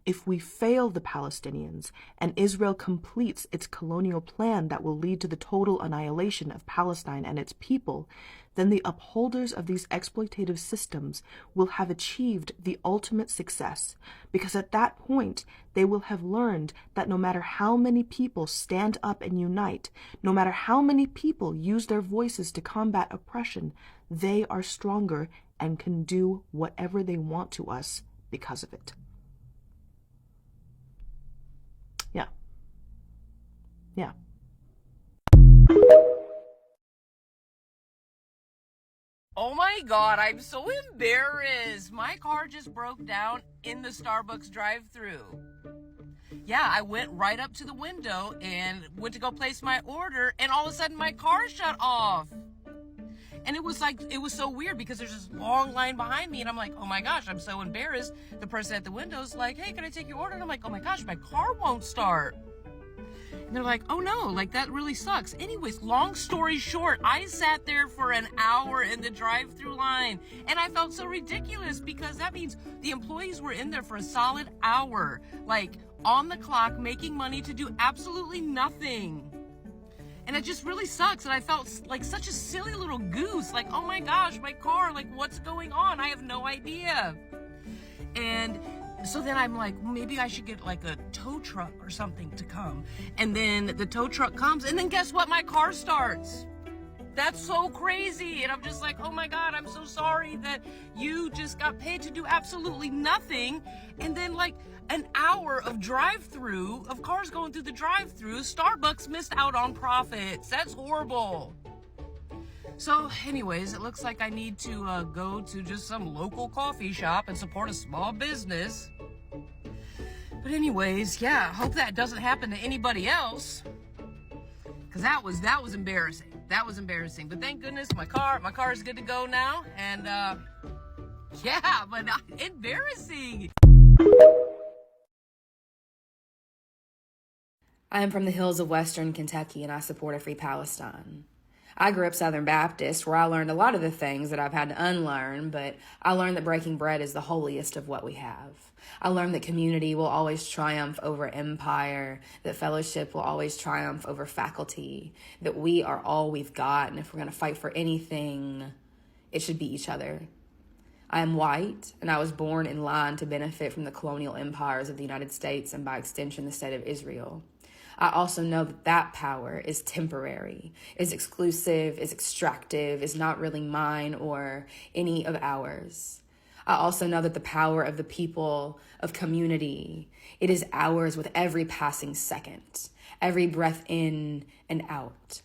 If we fail the Palestinians and Israel completes its colonial plan that will lead to the total annihilation of Palestine and its people, then the upholders of these exploitative systems will have achieved the ultimate success, because at that point they will have learned that no matter how many people stand up and unite, no matter how many people use their voices to combat oppression, they are stronger and can do whatever they want to us because of it. Yeah. Oh my God, I'm so embarrassed. My car just broke down in the Starbucks drive-thru. Yeah, I went right up to the window and went to go place my order, and all of a sudden my car shut off. And it was so weird because there's this long line behind me, and I'm like, oh my gosh, I'm so embarrassed. The person at the window is like, hey, can I take your order? And I'm like, oh my gosh, my car won't start. And they're like, oh no, like that really sucks. Anyways, long story short, I sat there for an hour in the drive-thru line, and I felt so ridiculous because that means the employees were in there for a solid hour, like on the clock, making money to do absolutely nothing. And it just really sucks. And I felt like such a silly little goose. Like, oh my gosh, my car, like what's going on? I have no idea. And so then I'm like, maybe I should get like a tow truck or something to come. And then the tow truck comes, and then guess what? My car starts. That's so crazy. And I'm just like, oh my God, I'm so sorry that you just got paid to do absolutely nothing. And then like an hour of drive-through, of cars going through the drive-through, Starbucks missed out on profits. That's horrible. So anyways, it looks like I need to go to just some local coffee shop and support a small business. But anyways, yeah, hope that doesn't happen to anybody else. Cause that was embarrassing. That was embarrassing. But thank goodness my car is good to go now. And yeah, but embarrassing. I am from the hills of Western Kentucky, and I support a free Palestine. I grew up Southern Baptist, where I learned a lot of the things that I've had to unlearn, but I learned that breaking bread is the holiest of what we have. I learned that community will always triumph over empire, that fellowship will always triumph over faculty, that we are all we've got, and if we're going to fight for anything, it should be each other. I am white, and I was born in line to benefit from the colonial empires of the United States and, by extension, the state of Israel. I also know that that power is temporary, is exclusive, is extractive, is not really mine or any of ours. I also know that the power of the people, of community, it is ours with every passing second, every breath in and out.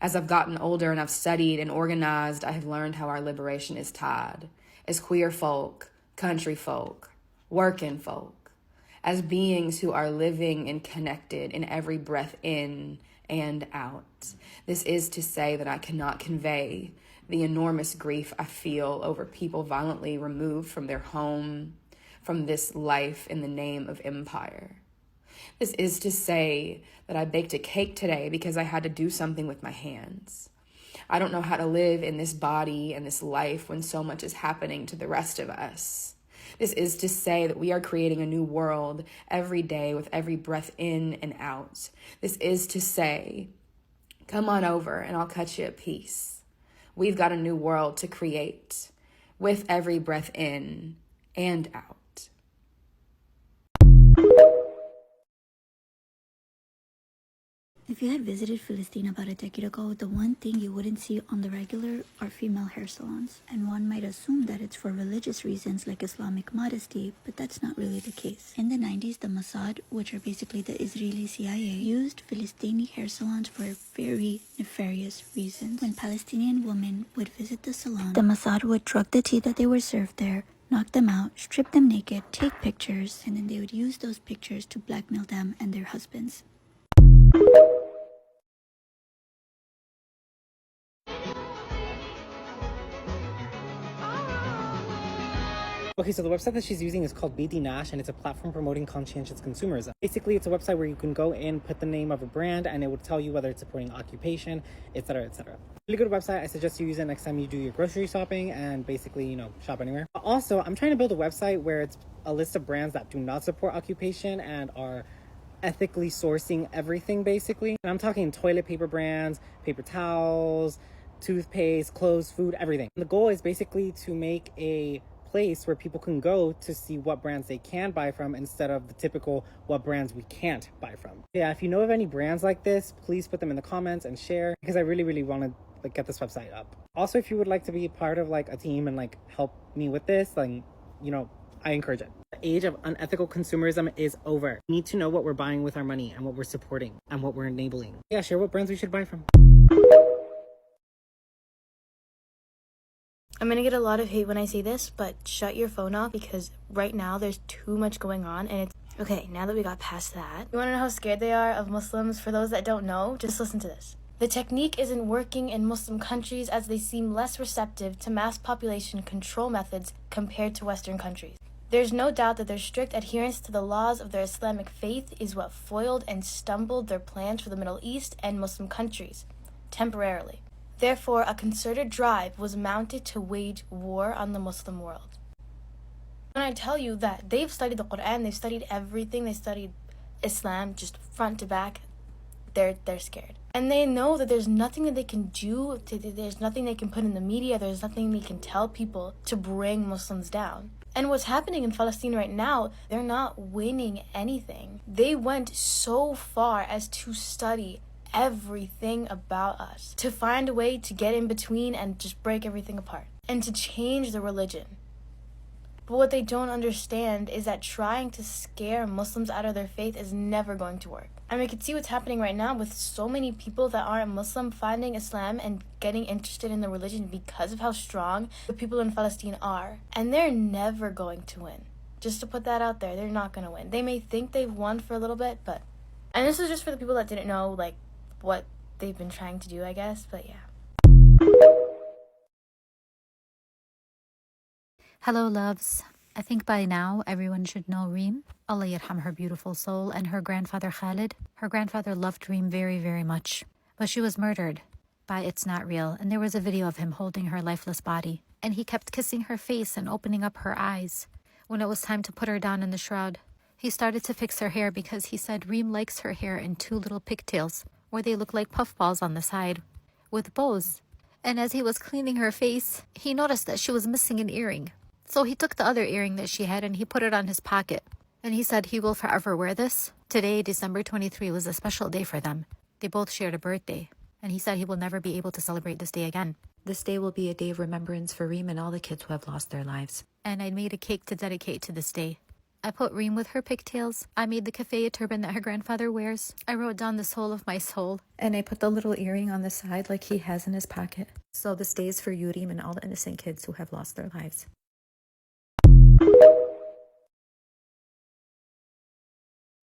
As I've gotten older and I've studied and organized, I have learned how our liberation is tied as queer folk, country folk, working folk, as beings who are living and connected in every breath in and out. This is to say that I cannot convey the enormous grief I feel over people violently removed from their home, from this life in the name of empire. This is to say that I baked a cake today because I had to do something with my hands. I don't know how to live in this body and this life when so much is happening to the rest of us. This is to say that we are creating a new world every day with every breath in and out. This is to say, come on over and I'll cut you a piece. We've got a new world to create with every breath in and out. If you had visited Palestine about a decade ago, the one thing you wouldn't see on the regular are female hair salons. And one might assume that it's for religious reasons like Islamic modesty, but that's not really the case. In the 90s, the Mossad, which are basically the Israeli CIA, used Palestini hair salons for very nefarious reasons. When Palestinian women would visit the salon, the Mossad would drug the tea that they were served there, knock them out, strip them naked, take pictures, and then they would use those pictures to blackmail them and their husbands. Okay, so the website that she's using is called BD Nash, and it's a platform promoting conscientious consumerism. Basically, it's a website where you can go in, put the name of a brand, and it will tell you whether it's supporting occupation, etc., etc. Really good website. I suggest you use it next time you do your grocery shopping and basically, shop anywhere. Also, I'm trying to build a website where it's a list of brands that do not support occupation and are ethically sourcing everything, basically. And I'm talking toilet paper brands, paper towels, toothpaste, clothes, food, everything. And the goal is basically to make a place where people can go to see what brands they can buy from instead of the typical what brands we can't buy from. Yeah, if you know of any brands like this, please put them in the comments and share, because I really want to get this website up. Also, if you would like to be part of a team and help me with this, I encourage it. The age of unethical consumerism is over. We need to know what we're buying with our money and what we're supporting and what we're enabling. Yeah, share what brands we should buy from. I'm gonna get a lot of hate when I say this, but shut your phone off because right now there's too much going on and it's... Okay, now that we got past that, you wanna know how scared they are of Muslims? For those that don't know, just listen to this. The technique isn't working in Muslim countries as they seem less receptive to mass population control methods compared to Western countries. There's no doubt that their strict adherence to the laws of their Islamic faith is what foiled and stumbled their plans for the Middle East and Muslim countries, temporarily. Therefore, a concerted drive was mounted to wage war on the Muslim world. When I tell you that they've studied the Quran, they've studied everything, they studied Islam just front to back, they're scared. And they know that there's nothing that they can do, there's nothing they can put in the media, there's nothing they can tell people to bring Muslims down. And what's happening in Palestine right now, they're not winning anything. They went so far as to study everything about us, to find a way to get in between and just break everything apart, and to change the religion. But what they don't understand is that trying to scare Muslims out of their faith is never going to work. And we can see what's happening right now with so many people that aren't Muslim finding Islam and getting interested in the religion because of how strong the people in Palestine are. And they're never going to win. Just to put that out there, they're not going to win. They may think they've won for a little bit, but... And this is just for the people that didn't know, what they've been trying to do, I guess, but yeah. Hello, loves. I think by now everyone should know Reem. Allah yarham her beautiful soul, and her grandfather Khalid. Her grandfather loved Reem very, very much. But she was murdered by It's Not Real, and there was a video of him holding her lifeless body. And he kept kissing her face and opening up her eyes. When it was time to put her down in the shroud, he started to fix her hair because he said Reem likes her hair in 2 little pigtails, where they look like puffballs on the side, with bows. And as he was cleaning her face, he noticed that she was missing an earring. So he took the other earring that she had and he put it on his pocket. And he said he will forever wear this. Today, December 23, was a special day for them. They both shared a birthday. And he said he will never be able to celebrate this day again. This day will be a day of remembrance for Reem and all the kids who have lost their lives. And I made a cake to dedicate to this day. I put Reem with her pigtails. I made the keffiyeh turban that her grandfather wears. I wrote down the soul of my soul. And I put the little earring on the side like he has in his pocket. So this day is for you, Reem, and all the innocent kids who have lost their lives.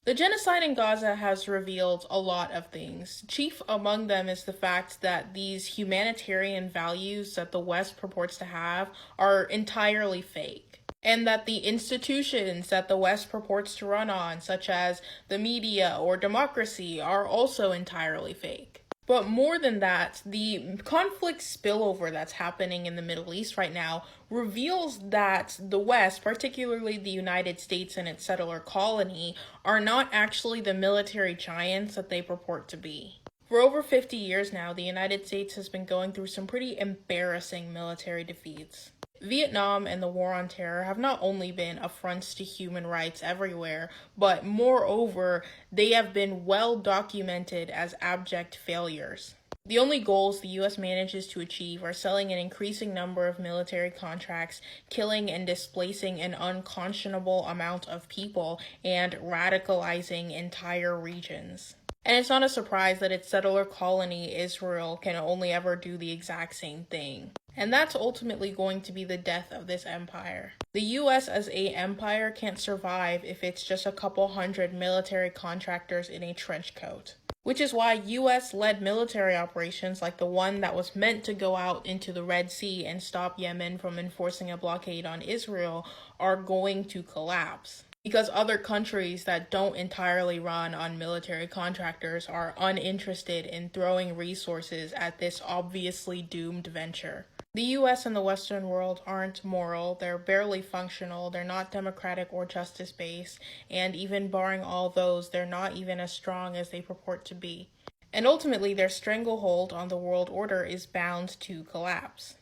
The genocide in Gaza has revealed a lot of things. Chief among them is the fact that these humanitarian values that the West purports to have are entirely fake, and that the institutions that the West purports to run on, such as the media or democracy, are also entirely fake. But more than that, the conflict spillover that's happening in the Middle East right now reveals that the West, particularly the United States and its settler colony, are not actually the military giants that they purport to be. For over 50 years now, the United States has been going through some pretty embarrassing military defeats. Vietnam and the War on Terror have not only been affronts to human rights everywhere, but moreover, they have been well documented as abject failures. The only goals the U.S. manages to achieve are selling an increasing number of military contracts, killing and displacing an unconscionable amount of people, and radicalizing entire regions. And it's not a surprise that its settler colony, Israel, can only ever do the exact same thing. And that's ultimately going to be the death of this empire. The US as an empire can't survive if it's just a couple hundred military contractors in a trench coat. Which is why US-led military operations like the one that was meant to go out into the Red Sea and stop Yemen from enforcing a blockade on Israel are going to collapse. Because other countries that don't entirely run on military contractors are uninterested in throwing resources at this obviously doomed venture. The US and the Western world aren't moral, they're barely functional, they're not democratic or justice-based, and even barring all those, they're not even as strong as they purport to be. And ultimately, their stranglehold on the world order is bound to collapse.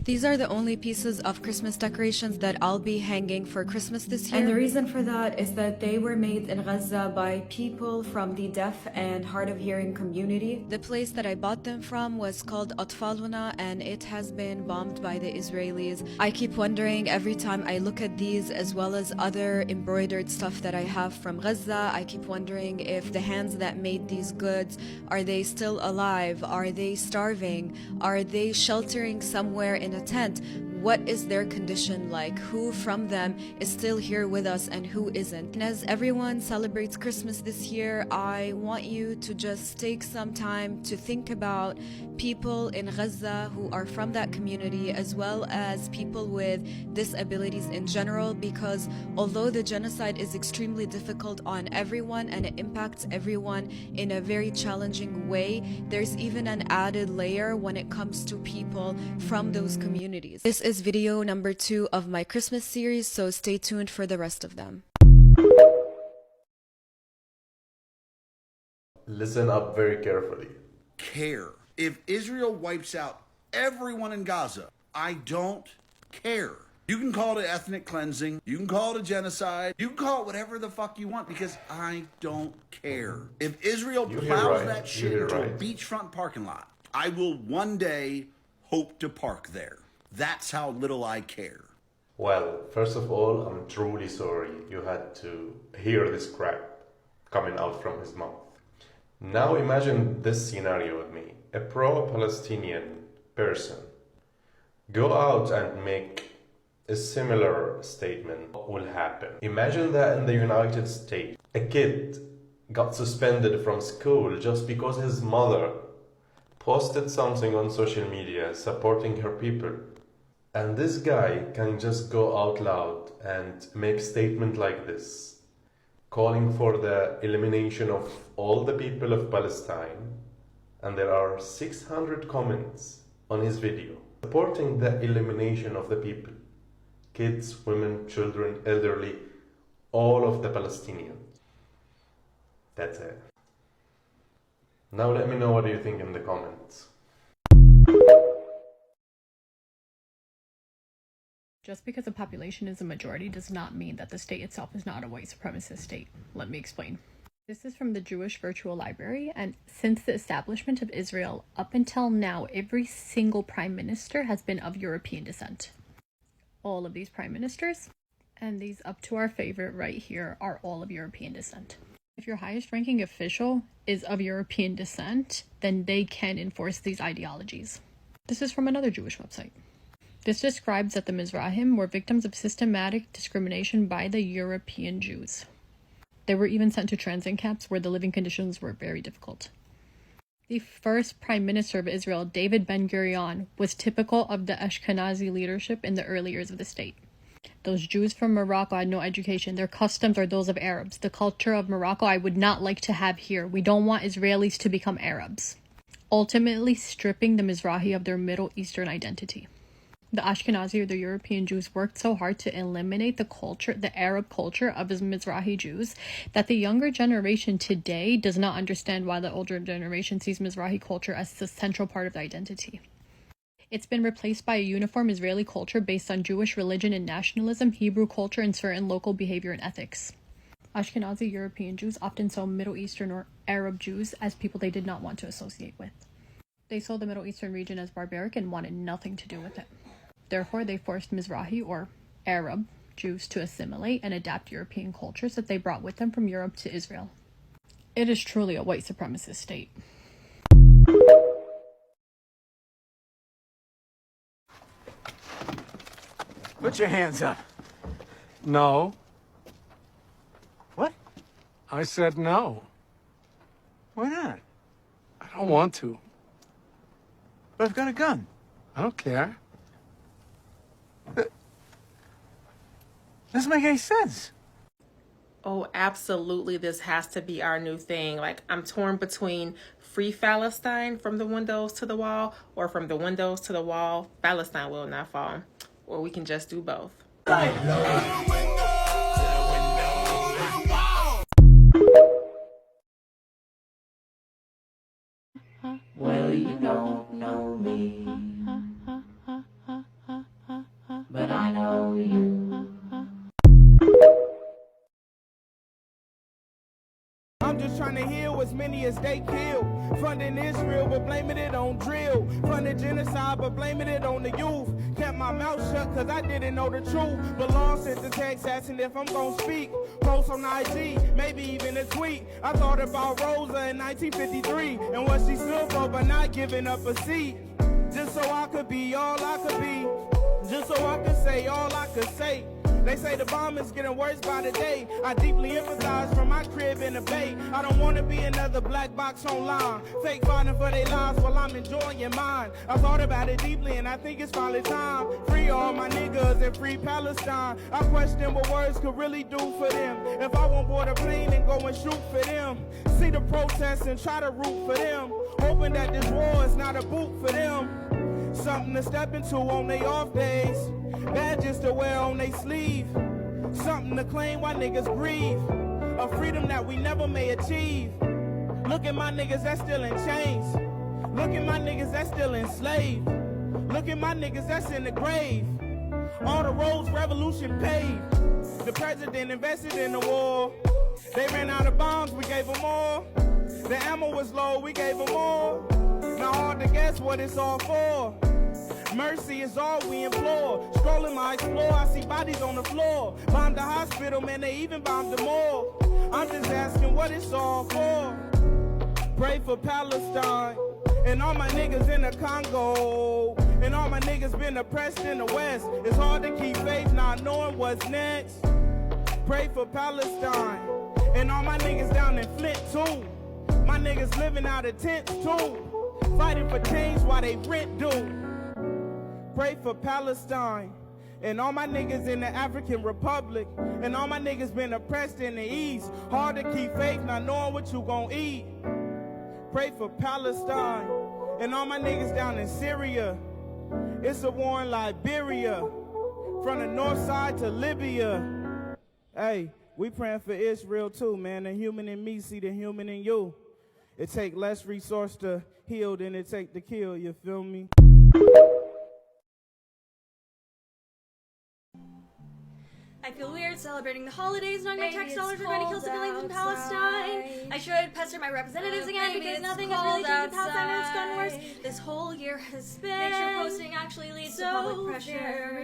These are the only pieces of Christmas decorations that I'll be hanging for Christmas this year. And the reason for that is that they were made in Gaza by people from the deaf and hard of hearing community. The place that I bought them from was called travelwithna, and it has been bombed by the Israelis. I keep wondering every time I look at these, as well as other embroidered stuff that I have from Gaza, I keep wondering if the hands that made these goods, are they still alive? Are they starving? Are they sheltering somewhere in a tent? What is their condition like? Who from them is still here with us and who isn't? And as everyone celebrates Christmas this year, I want you to just take some time to think about people in Gaza who are from that community, as well as people with disabilities in general, because although the genocide is extremely difficult on everyone and it impacts everyone in a very challenging way, there's even an added layer when it comes to people from those communities. This is video number 2 of my Christmas series, so stay tuned for the rest of them. Listen up very carefully. Care. If Israel wipes out everyone in Gaza, I don't care. You can call it ethnic cleansing, you can call it a genocide, you can call it whatever the fuck you want, because I don't care. If Israel plows that shit into a beachfront parking lot, I will one day hope to park there. That's how little I care. Well, first of all, I'm truly sorry you had to hear this crap coming out from his mouth. Now imagine this scenario with me. A pro-Palestinian person go out and make a similar statement. What will happen? Imagine that in the United States, a kid got suspended from school just because his mother posted something on social media supporting her people. And this guy can just go out loud and make a statement like this, calling for the elimination of all the people of Palestine. And there are 600 comments on his video supporting the elimination of the people. Kids, women, children, elderly, all of the Palestinians. That's it. Now let me know what you think in the comments. Just because a population is a majority does not mean that the state itself is not a white supremacist state. Let me explain. This is from the Jewish Virtual Library, and since the establishment of Israel, up until now, every single prime minister has been of European descent. All of these prime ministers, and these up to our favorite right here, are all of European descent. If your highest ranking official is of European descent, then they can enforce these ideologies. This is from another Jewish website. This describes that the Mizrahim were victims of systematic discrimination by the European Jews. They were even sent to transit camps where the living conditions were very difficult. The first Prime Minister of Israel, David Ben-Gurion, was typical of the Ashkenazi leadership in the early years of the state. Those Jews from Morocco had no education. Their customs are those of Arabs. The culture of Morocco I would not like to have here. We don't want Israelis to become Arabs. Ultimately stripping the Mizrahi of their Middle Eastern identity. The Ashkenazi or the European Jews worked so hard to eliminate the culture, the Arab culture of the Mizrahi Jews, that the younger generation today does not understand why the older generation sees Mizrahi culture as the central part of the identity. It's been replaced by a uniform Israeli culture based on Jewish religion and nationalism, Hebrew culture, and certain local behavior and ethics. Ashkenazi European Jews often saw Middle Eastern or Arab Jews as people they did not want to associate with. They saw the Middle Eastern region as barbaric and wanted nothing to do with it. Therefore, they forced Mizrahi or Arab Jews to assimilate and adapt European cultures that they brought with them from Europe to Israel. It is truly a white supremacist state. Put your hands up. No. What? I said no. Why not? I don't want to. But I've got a gun. I don't care. Doesn't make any sense. Oh, absolutely. This has to be our new thing. Like, I'm torn between free Palestine from the windows to the wall, or from the windows to the wall, Palestine will not fall. Or we can just do both. Well, you don't know me, but I know you. I'm just trying to heal as many as they kill. Funding Israel, but blaming it on drill. Funding genocide, but blaming it on the youth. Kept my mouth shut cause I didn't know the truth. But long sent the text asking if I'm gonna speak. Post on IG, maybe even a tweet. I thought about Rosa in 1953 and what she stood for, but not giving up a seat. Just so I could be all I could be. Just so I could say all I could say. They say the bomb is getting worse by the day. I deeply empathize from my crib in the bay. I don't want to be another black box online. Fake fighting for their lives while I'm enjoying mine. I thought about it deeply and I think it's finally time. Free all my niggas and free Palestine. I question what words could really do for them. If I won't board a plane and go and shoot for them. See the protests and try to root for them. Hoping that this war is not a boot for them. Something to step into on they off days. Badges to wear on they sleeve. Something to claim while niggas grieve. A freedom that we never may achieve. Look at my niggas that's still in chains. Look at my niggas that's still enslaved. Look at my niggas that's in the grave. All the roads revolution paved. The president invested in the war. They ran out of bombs, we gave them more. The ammo was low, we gave them more. Now hard to guess what it's all for. Mercy is all we implore. Scrolling my explore, I see bodies on the floor. Bombed the hospital, man, they even bombed the morgue. I'm just asking what it's all for. Pray for Palestine and all my niggas in the Congo. And all my niggas been oppressed in the West. It's hard to keep faith not knowing what's next. Pray for Palestine and all my niggas down in Flint too. My niggas living out of tents too. Fighting for change while they rent due. Pray for Palestine and all my niggas in the African Republic. And all my niggas been oppressed in the East. Hard to keep faith not knowing what you gon' eat. Pray for Palestine and all my niggas down in Syria. It's a war in Liberia. From the north side to Libya. Hey, we praying for Israel too, man. The human in me see the human in you. It take less resource to heal than it take to kill, you feel me? I feel weird celebrating the holidays, knowing my tax dollars are going to kill civilians in Palestine. I should pester my representatives again because nothing has really changed in Palestine and it's gotten worse. This whole year has been. Make sure posting actually leads to public pressure.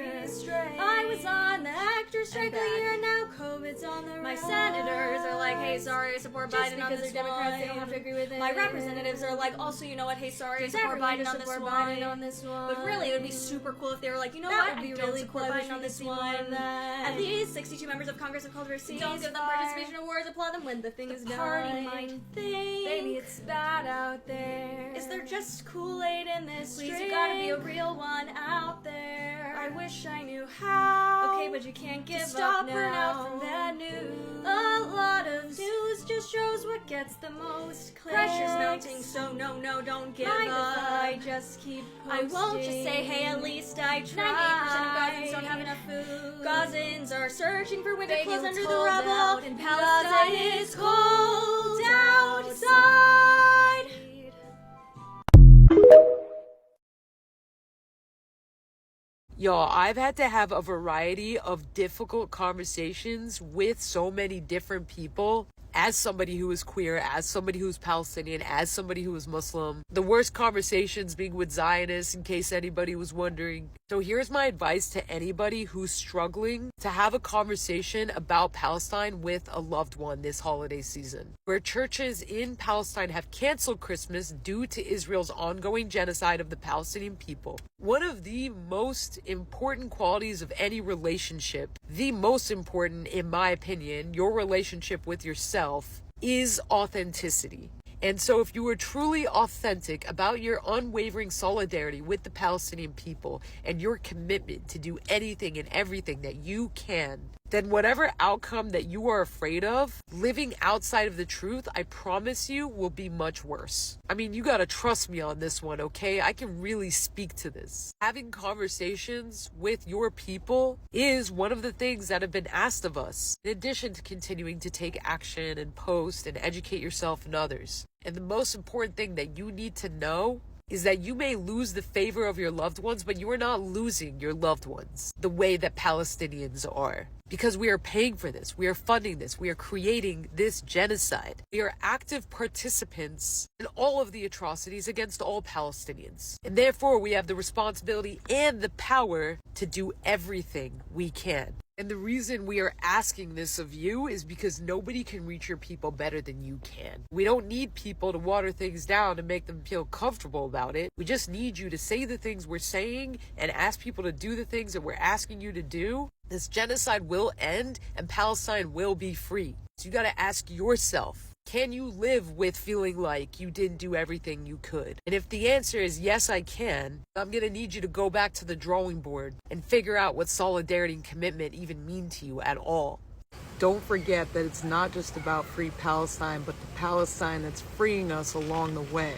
I was on the actor strike a year and now COVID's on the rise. My senators are like, hey, sorry, I support Biden on this one. Democrats, they don't have to agree with it. My representatives are like, also, you know what, hey, sorry, I support Biden on this one. But really, it would be super cool if they were like, you know what, I don't support Biden on this one. At least 62 members of Congress have called for a ceasefire. Don't give them participation awards, applaud them when the thing is done. Party might think, baby, it's bad out there. Is there just Kool-Aid in this drink? Please, you gotta be a real one out there. I wish I knew how. Okay, but you can't give up now. Stop burnout from bad news. A lot of news just shows what gets the most clicks. Pressure's mounting, so no, don't give up. I just keep posting. I won't just say, hey, at least I tried. 98% of Gazans don't have enough food. Gazans are searching for winter clothes under the rubble. In Palestine, it's cold outside. Y'all, I've had to have a variety of difficult conversations with so many different people. As somebody who is queer, as somebody who's Palestinian, as somebody who is Muslim. The worst conversations being with Zionists, in case anybody was wondering. So here's my advice to anybody who's struggling to have a conversation about Palestine with a loved one this holiday season. Where churches in Palestine have canceled Christmas due to Israel's ongoing genocide of the Palestinian people. One of the most important qualities of any relationship, the most important in my opinion, your relationship with yourself, is authenticity. And so if you are truly authentic about your unwavering solidarity with the Palestinian people and your commitment to do anything and everything that you can, then whatever outcome that you are afraid of, living outside of the truth, I promise you, will be much worse. I mean, you gotta trust me on this one, okay? I can really speak to this. Having conversations with your people is one of the things that have been asked of us, in addition to continuing to take action and post and educate yourself and others. And the most important thing that you need to know is that you may lose the favor of your loved ones, but you are not losing your loved ones the way that Palestinians are. Because we are paying for this, we are funding this, we are creating this genocide. We are active participants in all of the atrocities against all Palestinians. And therefore, we have the responsibility and the power to do everything we can. And the reason we are asking this of you is because nobody can reach your people better than you can. We don't need people to water things down and make them feel comfortable about it. We just need you to say the things we're saying and ask people to do the things that we're asking you to do. This genocide will end and Palestine will be free. So you gotta ask yourself, can you live with feeling like you didn't do everything you could? And if the answer is yes, I can, I'm gonna need you to go back to the drawing board and figure out what solidarity and commitment even mean to you at all. Don't forget that it's not just about free Palestine, but the Palestine that's freeing us along the way.